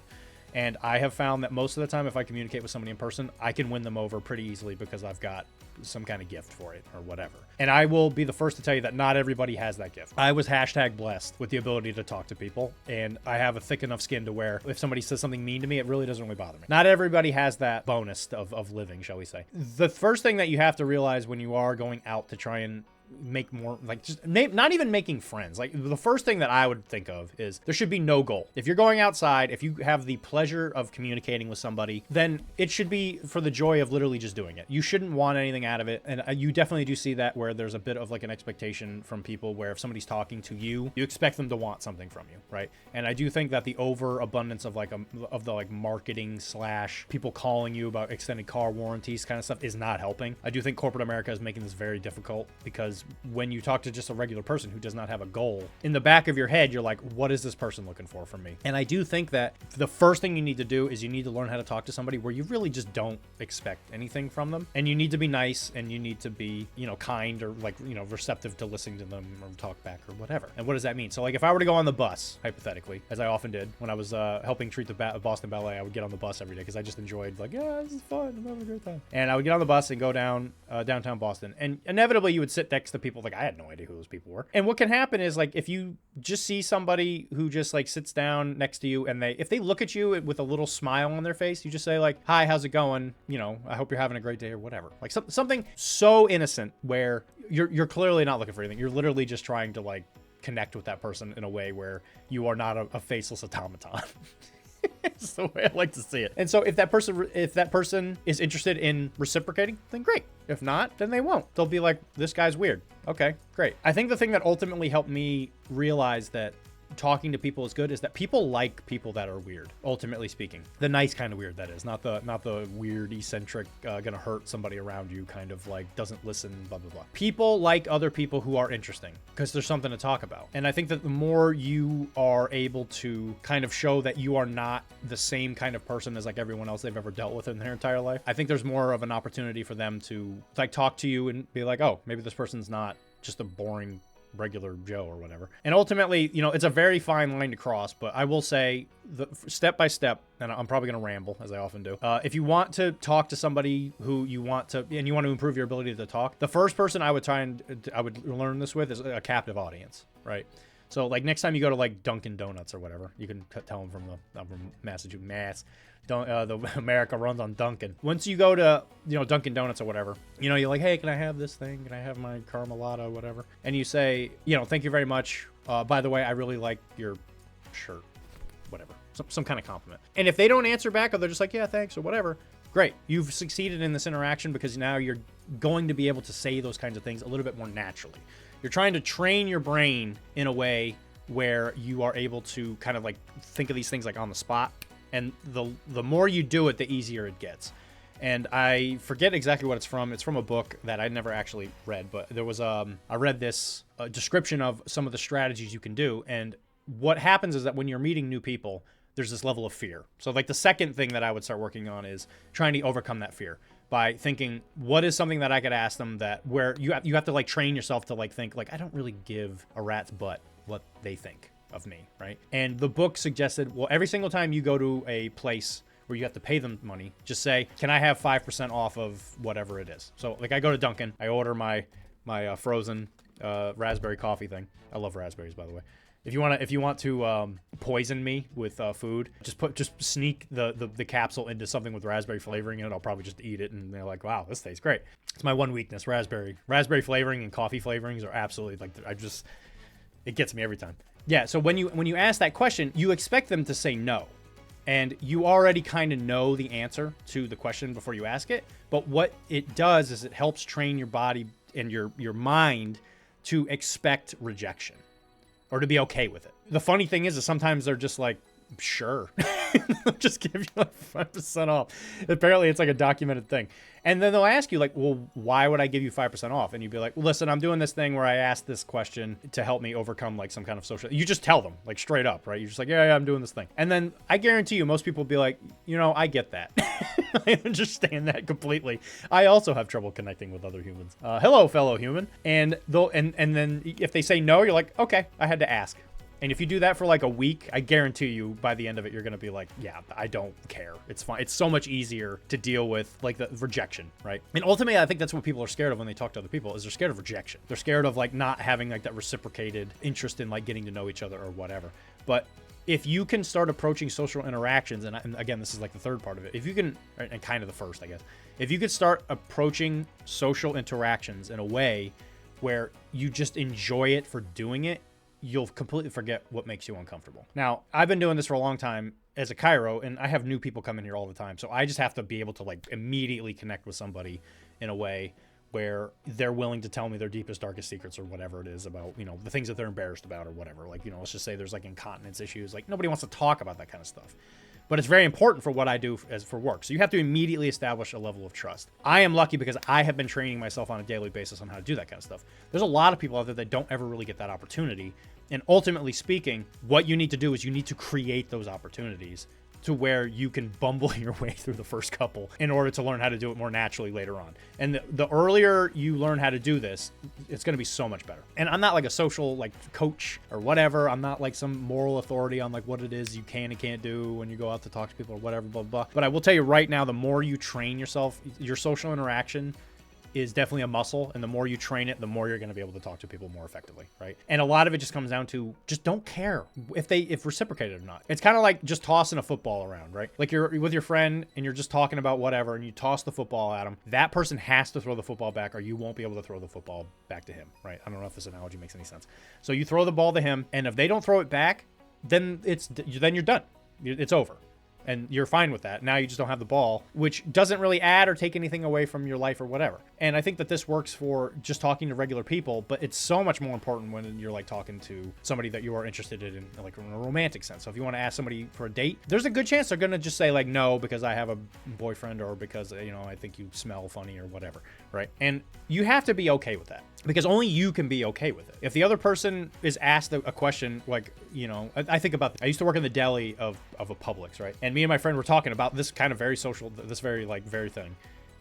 And I have found that most of the time, if I communicate with somebody in person, I can win them over pretty easily because I've got some kind of gift for it or whatever. And I will be the first to tell you that not everybody has that gift. I was #blessed with the ability to talk to people, and I have a thick enough skin to where if somebody says something mean to me, it really doesn't really bother me. Not everybody has that bonus of living, shall we say. The first thing that you have to realize when you are going out to try and make more, not even making friends. The first thing that I would think of is there should be no goal. If you're going outside, if you have the pleasure of communicating with somebody, then it should be for the joy of literally just doing it. You shouldn't want anything out of it. And you definitely do see that where there's a bit of an expectation from people where if somebody's talking to you, you expect them to want something from you, right? And I do think that the overabundance of the marketing / people calling you about extended car warranties kind of stuff is not helping. I do think corporate America is making this very difficult because when you talk to just a regular person who does not have a goal, in the back of your head, you're like, what is this person looking for from me? And I do think that the first thing you need to do is you need to learn how to talk to somebody where you really just don't expect anything from them. And you need to be nice and you need to be, kind or receptive to listening to them or talk back or whatever. And what does that mean? So if I were to go on the bus, hypothetically, as I often did when I was helping treat the Boston Ballet, I would get on the bus every day because I just enjoyed this is fun. I'm having a great time. And I would get on the bus and go down downtown Boston. And inevitably you would sit next to people. I had no idea who those people were. And what can happen is if you just see somebody who just sits down next to you and if they look at you with a little smile on their face, you just say hi, how's it going? I hope you're having a great day or whatever. Something so innocent where you're clearly not looking for anything. You're literally just trying to connect with that person in a way where you are not a faceless automaton. It's the way I like to see it. And so if that person is interested in reciprocating, then great. If not, then they won't. They'll be like, this guy's weird. Okay, great. I think the thing that ultimately helped me realize that talking to people is good is that people like people that are weird, ultimately speaking. The nice kind of weird, that is. Not the weird, eccentric, gonna hurt somebody around you kind of doesn't listen, blah, blah, blah. People like other people who are interesting because there's something to talk about. And I think that the more you are able to kind of show that you are not the same kind of person as everyone else they've ever dealt with in their entire life, I think there's more of an opportunity for them to talk to you and be like, oh, maybe this person's not just a boring regular Joe or whatever. And ultimately, it's a very fine line to cross, but I will say step by step, and I'm probably going to ramble as I often do. If you want to talk to somebody who you want to improve your ability to talk, the first person I would learn this with is a captive audience, right? So next time you go to Dunkin' Donuts or whatever, you can tell them I'm from Massachusetts. The America runs on Dunkin'. Once you go to Dunkin' Donuts or whatever, you're like, hey, can I have this thing? Can I have my Carmelada or whatever? And you say, thank you very much. By the way, I really like your shirt, whatever, some kind of compliment. And if they don't answer back or they're just like, yeah, thanks or whatever, great. You've succeeded in this interaction because now you're going to be able to say those kinds of things a little bit more naturally. You're trying to train your brain in a way where you are able to kind of like think of these things like on the spot. And the more you do it, the easier it gets. And I forget exactly what it's from. It's from a book that I never actually read, but there was I read this description of some of the strategies you can do. And what happens is that when you're meeting new people, there's this level of fear. So like the second thing that I would start working on is trying to overcome that fear by thinking, what is something that I could ask them that where you have to like train yourself to like think like, I don't really give a rat's butt what they think of me, right? And the book suggested, well, every single time you go to a place where you have to pay them money, just say, can I have 5% off of whatever it is? So like I go to Dunkin', I order my frozen raspberry coffee thing. I love raspberries, by the way. If you want to poison me with food, just sneak the capsule into something with raspberry flavoring in it. I'll probably just eat it, and they're like, wow, this tastes great. It's my one weakness, raspberry flavoring and coffee flavorings are absolutely like it gets me every time. Yeah. So when you ask that question, you expect them to say no. And you already kind of know the answer to the question before you ask it. But what it does is it helps train your body and your mind to expect rejection or to be okay with it. The funny thing is that sometimes they're just like, sure, just give you like 5% off. Apparently it's like a documented thing. And then they'll ask you like, well, why would I give you 5% off? And you'd be like, well, listen, I'm doing this thing where I asked this question to help me overcome like some kind of social, you just tell them like straight up, right? You're just like, yeah, I'm doing this thing. And then I guarantee you, most people will be like, I get that. I understand that completely. I also have trouble connecting with other humans. Hello, fellow human. And then if they say no, you're like, okay, I had to ask. And if you do that for like a week, I guarantee you by the end of it, you're going to be like, yeah, I don't care. It's fine. It's so much easier to deal with like the rejection, right? And ultimately, I think that's what people are scared of when they talk to other people is they're scared of rejection. They're scared of like not having like that reciprocated interest in like getting to know each other or whatever. But if you can start approaching social interactions, and again, this is like the third part of it. If you can, and kind of the first, I guess, if you could start approaching social interactions in a way where you just enjoy it for doing it, you'll completely forget what makes you uncomfortable. Now, I've been doing this for a long time as a chiro, and I have new people come in here all the time. So I just have to be able to like immediately connect with somebody in a way where they're willing to tell me their deepest, darkest secrets or whatever it is about, the things that they're embarrassed about or whatever. Like, let's just say there's like incontinence issues. Like nobody wants to talk about that kind of stuff. But it's very important for what I do as for work. So you have to immediately establish a level of trust. I am lucky because I have been training myself on a daily basis on how to do that kind of stuff. There's a lot of people out there that don't ever really get that opportunity. And ultimately speaking, what you need to do is you need to create those opportunities to where you can bumble your way through the first couple in order to learn how to do it more naturally later on. And the earlier you learn how to do this, it's going to be so much better. And I'm not like a social like coach or whatever. I'm not like some moral authority on like what it is you can and can't do when you go out to talk to people or whatever, blah, blah, blah. But I will tell you right now, the more you train yourself, your social interaction is definitely a muscle, and the more you train it, the more you're going to be able to talk to people more effectively, right? And a lot of it just comes down to just don't care if reciprocated or not. It's kind of like just tossing a football around, right? Like you're with your friend and you're just talking about whatever, and you toss the football at him. That person has to throw the football back, or you won't be able to throw the football back to him, right? I don't know if this analogy makes any sense. So you throw the ball to him, and if they don't throw it back, then you're done. It's over. And you're fine with that. Now you just don't have the ball, which doesn't really add or take anything away from your life or whatever. And I think that this works for just talking to regular people, but it's so much more important when you're like talking to somebody that you are interested in like in a romantic sense. So if you want to ask somebody for a date, there's a good chance they're going to just say like, no, because I have a boyfriend or because, I think you smell funny or whatever, right? And you have to be okay with that because only you can be okay with it. If the other person is asked a question, like, I think about, I used to work in the deli of a Publix, right? And me and my friend were talking about this kind of very social, this very thing.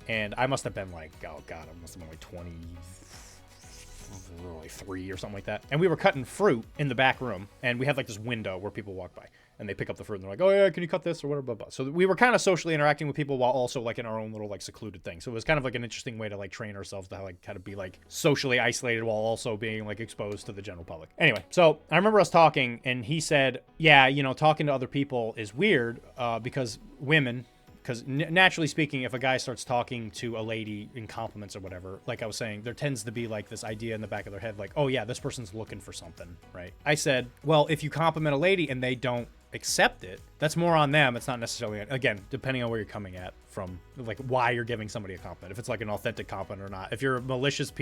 And I must have been like, oh God, I must have been like 23 or something like that. And we were cutting fruit in the back room, and we had like this window where people walk by and they pick up the fruit and they're like, oh yeah, can you cut this or whatever, blah, blah. So we were kind of socially interacting with people while also like in our own little like secluded thing. So it was kind of like an interesting way to like train ourselves to like kind of be like socially isolated while also being like exposed to the general public. Anyway, so I remember us talking, and he said, yeah, talking to other people is weird because women, because naturally speaking, if a guy starts talking to a lady in compliments or whatever, like I was saying, there tends to be like this idea in the back of their head, like, oh yeah, this person's looking for something, right? I said, well, if you compliment a lady and they don't accept it, that's more on them. It's not necessarily, again, depending on where you're coming at from, like why you're giving somebody a compliment, if it's like an authentic compliment or not. If you're a malicious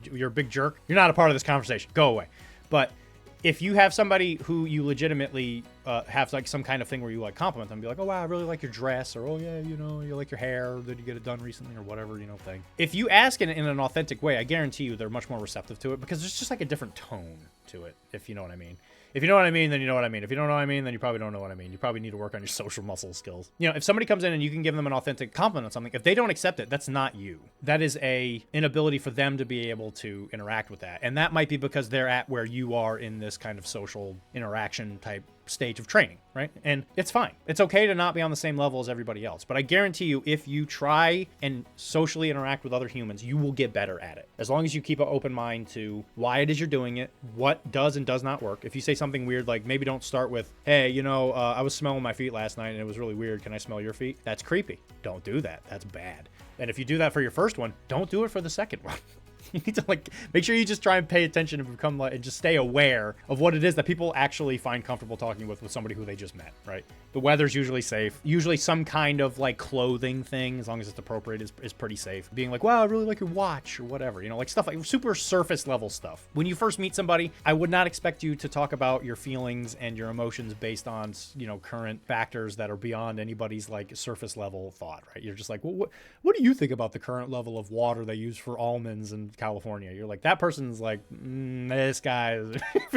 you're a big jerk, you're not a part of this conversation. Go away. But if you have somebody who you legitimately have like some kind of thing where you like compliment them, be like, oh wow, I really like your dress, or oh yeah, you know, you like your hair, or did you get it done recently, or whatever, you know, thing. If you ask in an authentic way, I guarantee you they're much more receptive to it, because there's just like a different tone to it, if you know what I mean. If you know what I mean, then you know what I mean. If you don't know what I mean, then you probably don't know what I mean. You probably need to work on your social muscle skills. You know, if somebody comes in and you can give them an authentic compliment on something, if they don't accept it, that's not you. That is a inability for them to be able to interact with that. And that might be because they're at where you are in this kind of social interaction type stage of training, right? And it's fine. It's okay to not be on the same level as everybody else. But I guarantee you, if you try and socially interact with other humans, you will get better at it. As long as you keep an open mind to why it is you're doing it, what does and does not work. If you say something weird, like maybe don't start with, hey, you know, I was smelling my feet last night and it was really weird. Can I smell your feet? That's creepy. Don't do that. That's bad. And if you do that for your first one, don't do it for the second one. You need to like make sure you just try and pay attention and become like, and just stay aware of what it is that people actually find comfortable talking with somebody who they just met, right? The weather's usually safe. Usually some kind of like clothing thing, as long as it's appropriate, is pretty safe. Being like, wow, I really like your watch or whatever, you know, like stuff like super surface level stuff. When you first meet somebody, I would not expect you to talk about your feelings and your emotions based on, you know, current factors that are beyond anybody's like surface level thought, right? You're just like, well, what do you think about the current level of water they use for almonds and California? You're like, that person's like, this guy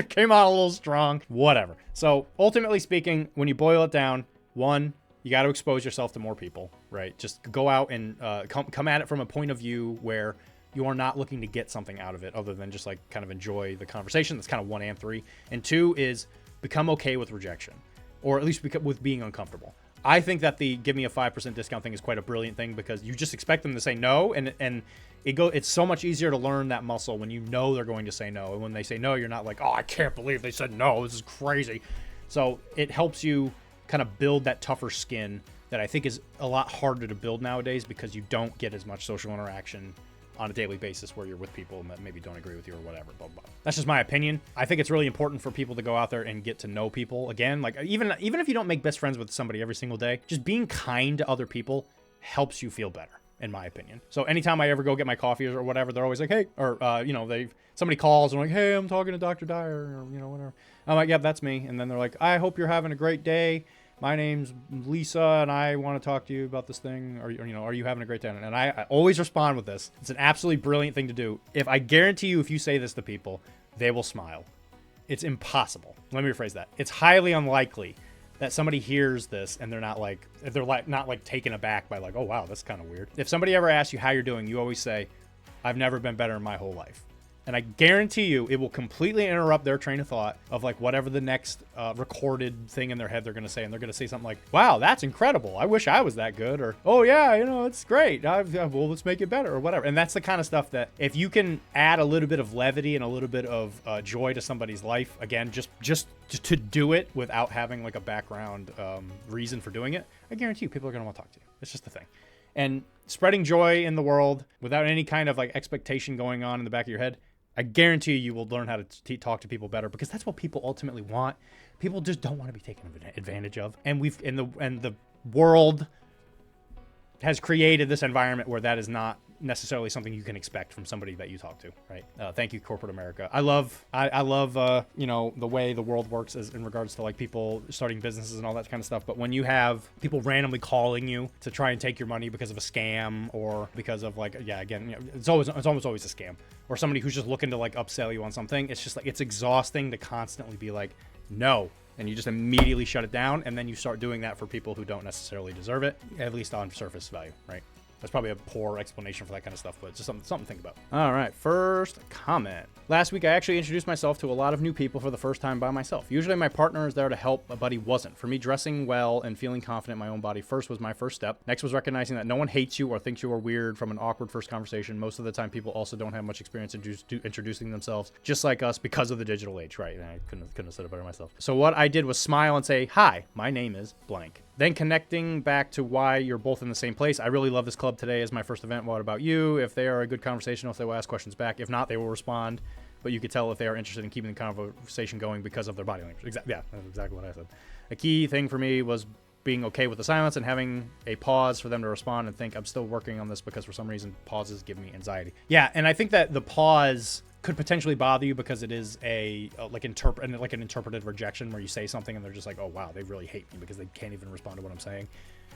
came out a little strong, whatever. So ultimately speaking, when you boil it down, one, you got to expose yourself to more people, right? Just go out and come at it from a point of view where you are not looking to get something out of it other than just like kind of enjoy the conversation. That's kind of 1 and 3. And 2 is become okay with rejection, or at least with being uncomfortable. I think that the give me a 5% discount thing is quite a brilliant thing, because you just expect them to say no, and it's so much easier to learn that muscle when you know they're going to say no. And when they say no, you're not like, oh, I can't believe they said no, this is crazy. So it helps you kind of build that tougher skin that I think is a lot harder to build nowadays, because you don't get as much social interaction on a daily basis where you're with people that maybe don't agree with you or whatever, blah, blah. That's just my opinion. I think it's really important for people to go out there and get to know people. Again, like even if you don't make best friends with somebody every single day, just being kind to other people helps you feel better, in my opinion. So anytime I ever go get my coffee or whatever, they're always like, hey, or, you know, somebody calls and like, hey, I'm talking to Dr.D or, you know, whatever. I'm like, yep, that's me. And then they're like, I hope you're having a great day. My name's Lisa, and I want to talk to you about this thing. Or you know, are you having a great day? And I always respond with this. It's an absolutely brilliant thing to do. I guarantee you, if you say this to people, they will smile. It's impossible. Let me rephrase that. It's highly unlikely that somebody hears this and they're not like taken aback by like, oh wow, that's kind of weird. If somebody ever asks you how you're doing, you always say, I've never been better in my whole life. And I guarantee you it will completely interrupt their train of thought of like whatever the next recorded thing in their head they're going to say. And they're going to say something like, wow, that's incredible. I wish I was that good. Or, oh yeah, you know, it's great. Well, let's make it better or whatever. And that's the kind of stuff that if you can add a little bit of levity and a little bit of joy to somebody's life, again, just to do it without having like a background reason for doing it, I guarantee you people are going to want to talk to you. It's just the thing. And spreading joy in the world without any kind of like expectation going on in the back of your head, I guarantee you will learn how to talk to people better, because that's what people ultimately want. People just don't want to be taken advantage of. And the world has created this environment where that is not necessarily something you can expect from somebody that you talk to, right? Thank you, corporate America. I love you know, the way the world works as in regards to like people starting businesses and all that kind of stuff. But when you have people randomly calling you to try and take your money because of a scam or because of like, yeah, again, you know, it's almost always a scam, or somebody who's just looking to like upsell you on something. It's just like, it's exhausting to constantly be like, no. And you just immediately shut it down, and then you start doing that for people who don't necessarily deserve it, at least on surface value, right? That's probably a poor explanation for that kind of stuff, but it's just something to think about. All right, first comment. Last week, I actually introduced myself to a lot of new people for the first time by myself. Usually my partner is there to help, but he wasn't. For me, dressing well and feeling confident in my own body first was my first step. Next was recognizing that no one hates you or thinks you are weird from an awkward first conversation. Most of the time, people also don't have much experience introducing themselves, just like us, because of the digital age, right? And I couldn't have said it better myself. So what I did was smile and say, hi, my name is blank. Then connecting back to why you're both in the same place. I really love this club today as my first event. What about you? If they are a good conversationalist, they will ask questions back. If not, they will respond. But you could tell if they are interested in keeping the conversation going because of their body language. Yeah, that's exactly what I said. A key thing for me was being okay with the silence and having a pause for them to respond and think, I'm still working on this, because for some reason pauses give me anxiety. Yeah, and I think that the pause could potentially bother you because it is like an interpreted rejection where you say something and they're just like, oh wow, they really hate me because they can't even respond to what I'm saying.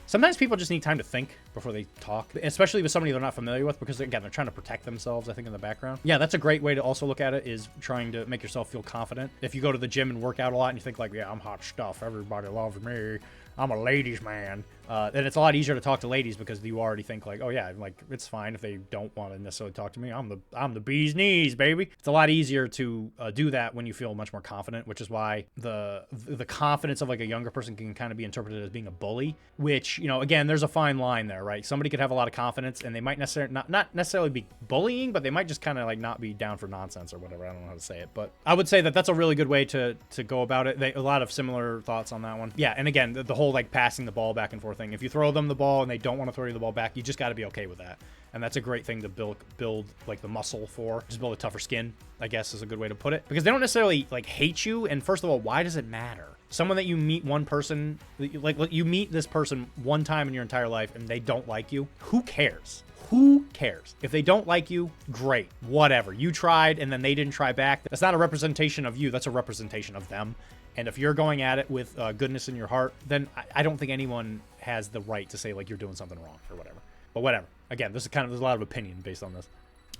Sometimes people just need time to think before they talk, especially with somebody they're not familiar with, because again, they're trying to protect themselves, I think, in the background. Yeah, that's a great way to also look at it, is trying to make yourself feel confident. If you go to the gym and work out a lot and you think like, yeah, I'm hot stuff, everybody loves me, I'm a ladies man, then it's a lot easier to talk to ladies because you already think like, oh yeah, like it's fine if they don't want to necessarily talk to me. I'm the bee's knees, baby. It's a lot easier to do that when you feel much more confident, which is why the confidence of like a younger person can kind of be interpreted as being a bully, which, you know, again, there's a fine line there, right? Somebody could have a lot of confidence and they might necessarily not necessarily be bullying, but they might just kind of like not be down for nonsense or whatever. I don't know how to say it, but I would say that that's a really good way to go about it. A lot of similar thoughts on that one. Yeah, and again, the whole like passing the ball back and forth thing. If you throw them the ball and they don't want to throw you the ball back, you just got to be okay with that. And that's a great thing to build like the muscle for. Just build a tougher skin, I guess, is a good way to put it. Because they don't necessarily like hate you. And first of all, why does it matter? Someone that you meet, one person, like you meet this person one time in your entire life and they don't like you, who cares? Who cares? If they don't like you, great, whatever. You tried and then they didn't try back. That's not a representation of you. That's a representation of them. And if you're going at it with goodness in your heart, then I don't think anyone has the right to say like you're doing something wrong or whatever. But whatever. Again, there's a lot of opinion based on this.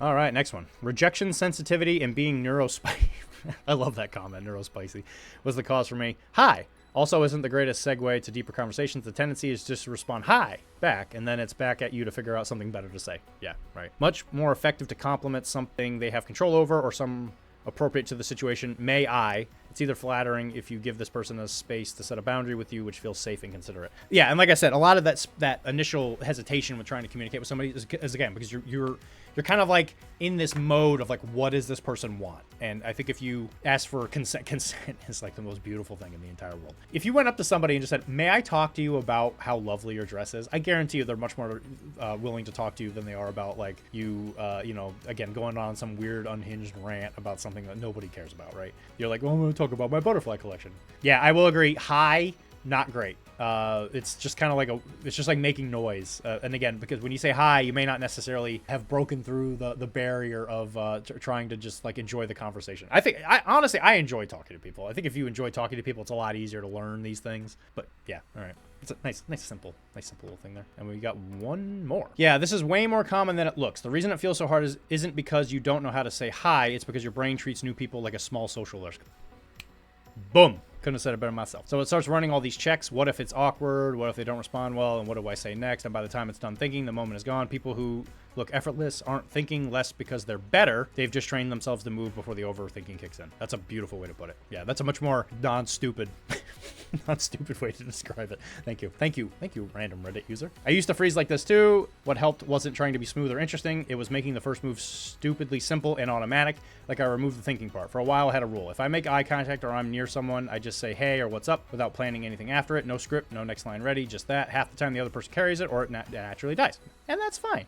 All right, next one. Rejection sensitivity and being neurospicy. I love that comment, neurospicy, was the cause for me. Hi. Also isn't the greatest segue to deeper conversations. The tendency is just to respond hi back, and then it's back at you to figure out something better to say. Yeah, right. Much more effective to compliment something they have control over or some appropriate to the situation. May I? It's either flattering if you give this person a space to set a boundary with you, which feels safe and considerate. Yeah, and like I said, a lot of that initial hesitation with trying to communicate with somebody is again because you're kind of like in this mode of like, what does this person want? And I think if you ask for consent is like the most beautiful thing in the entire world. If you went up to somebody and just said, may I talk to you about how lovely your dress is? I guarantee you they're much more willing to talk to you than they are about like you, again, going on some weird unhinged rant about something that nobody cares about, right? You're like, well, I'm going to talk about my butterfly collection. Yeah, I will agree. Hi, not great. It's just kind of like it's just like making noise. And again, because when you say hi, you may not necessarily have broken through the barrier of trying to just like enjoy the conversation. Honestly, I enjoy talking to people. I think if you enjoy talking to people, it's a lot easier to learn these things. But yeah, all right. It's a nice simple little thing there. And we got one more. Yeah, this is way more common than it looks. The reason it feels so hard isn't because you don't know how to say hi. It's because your brain treats new people like a small social risk. Boom. Couldn't have said it better myself. So it starts running all these checks. What if it's awkward? What if they don't respond well? And what do I say next? And by the time it's done thinking, the moment is gone. People who look effortless aren't thinking less because they're better. They've just trained themselves to move before the overthinking kicks in. That's a beautiful way to put it. Yeah, that's a much more non-stupid way to describe it. Thank you, random Reddit user. I used to freeze like this too. What helped wasn't trying to be smooth or interesting. It was making the first move stupidly simple and automatic. Like I removed the thinking part. For a while I had a rule. If I make eye contact or I'm near someone, I just say hey or what's up without planning anything after it. No script, no next line ready, just that. Half the time the other person carries it or it naturally dies. And that's fine.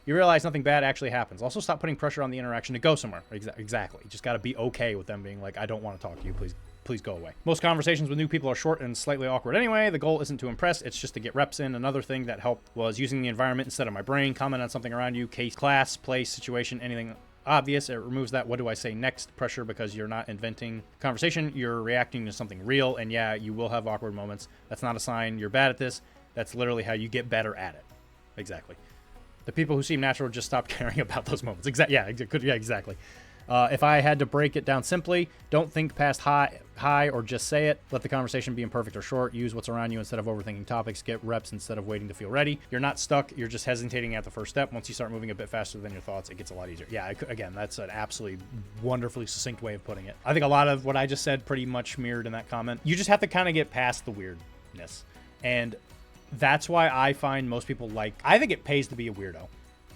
You realize nothing bad actually happens. Also, stop putting pressure on the interaction to go somewhere. Exactly. You just got to be okay with them being like, I don't want to talk to you. Please go away. Most conversations with new people are short and slightly awkward anyway. The goal isn't to impress. It's just to get reps in. Another thing that helped was using the environment instead of my brain. Comment on something around you, case, class, place, situation, anything obvious. It removes that what do I say next pressure because you're not inventing conversation. You're reacting to something real. And yeah, you will have awkward moments. That's not a sign you're bad at this. That's literally how you get better at it. Exactly. The people who seem natural just stop caring about those moments. Exactly. If I had to break it down simply, don't think past hi or just say it. Let the conversation be imperfect or short. Use what's around you instead of overthinking topics. Get reps instead of waiting to feel ready. You're not stuck. You're just hesitating at the first step. Once you start moving a bit faster than your thoughts, it gets a lot easier. Yeah, again, that's an absolutely wonderfully succinct way of putting it. I think a lot of what I just said pretty much mirrored in that comment. You just have to kind of get past the weirdness. And that's why I find most people I think it pays to be a weirdo,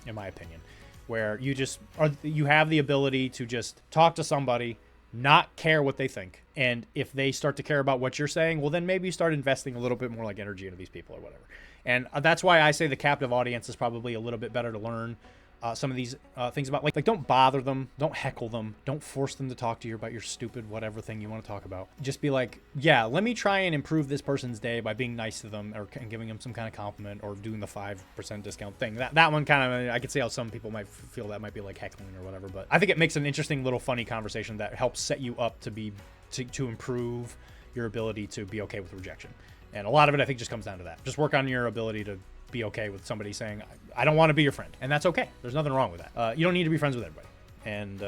in my opinion, where you have the ability to just talk to somebody, not care what they think. And if they start to care about what you're saying, well, then maybe you start investing a little bit more like energy into these people or whatever. And that's why I say the captive audience is probably a little bit better to learn some of these things about like don't bother them, don't heckle them, don't force them to talk to you about your stupid whatever thing you want to talk about. Just be like, yeah, let me try and improve this person's day by being nice to them or giving them some kind of compliment or doing the 5% discount thing. That one kind of, I could see how some people might feel that might be like heckling or whatever, but I think it makes an interesting little funny conversation that helps set you up to improve your ability to be okay with rejection. And a lot of it, I think, just comes down to that. Just work on your ability to be okay with somebody saying, I don't want to be your friend. And that's okay. There's nothing wrong with that. You don't need to be friends with everybody. And,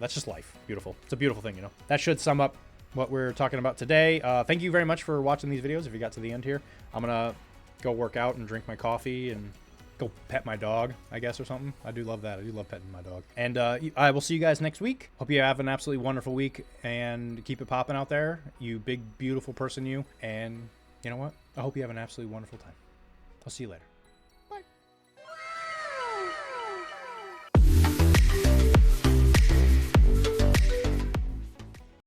that's just life. Beautiful. It's a beautiful thing, That should sum up what we're talking about today. Thank you very much for watching these videos. If you got to the end here, I'm going to go work out and drink my coffee and go pet my dog, I guess, or something. I do love that. I do love petting my dog. And I will see you guys next week. Hope you have an absolutely wonderful week and keep it popping out there, you big, beautiful person, you. And you know what? I hope you have an absolutely wonderful time. I'll see you later.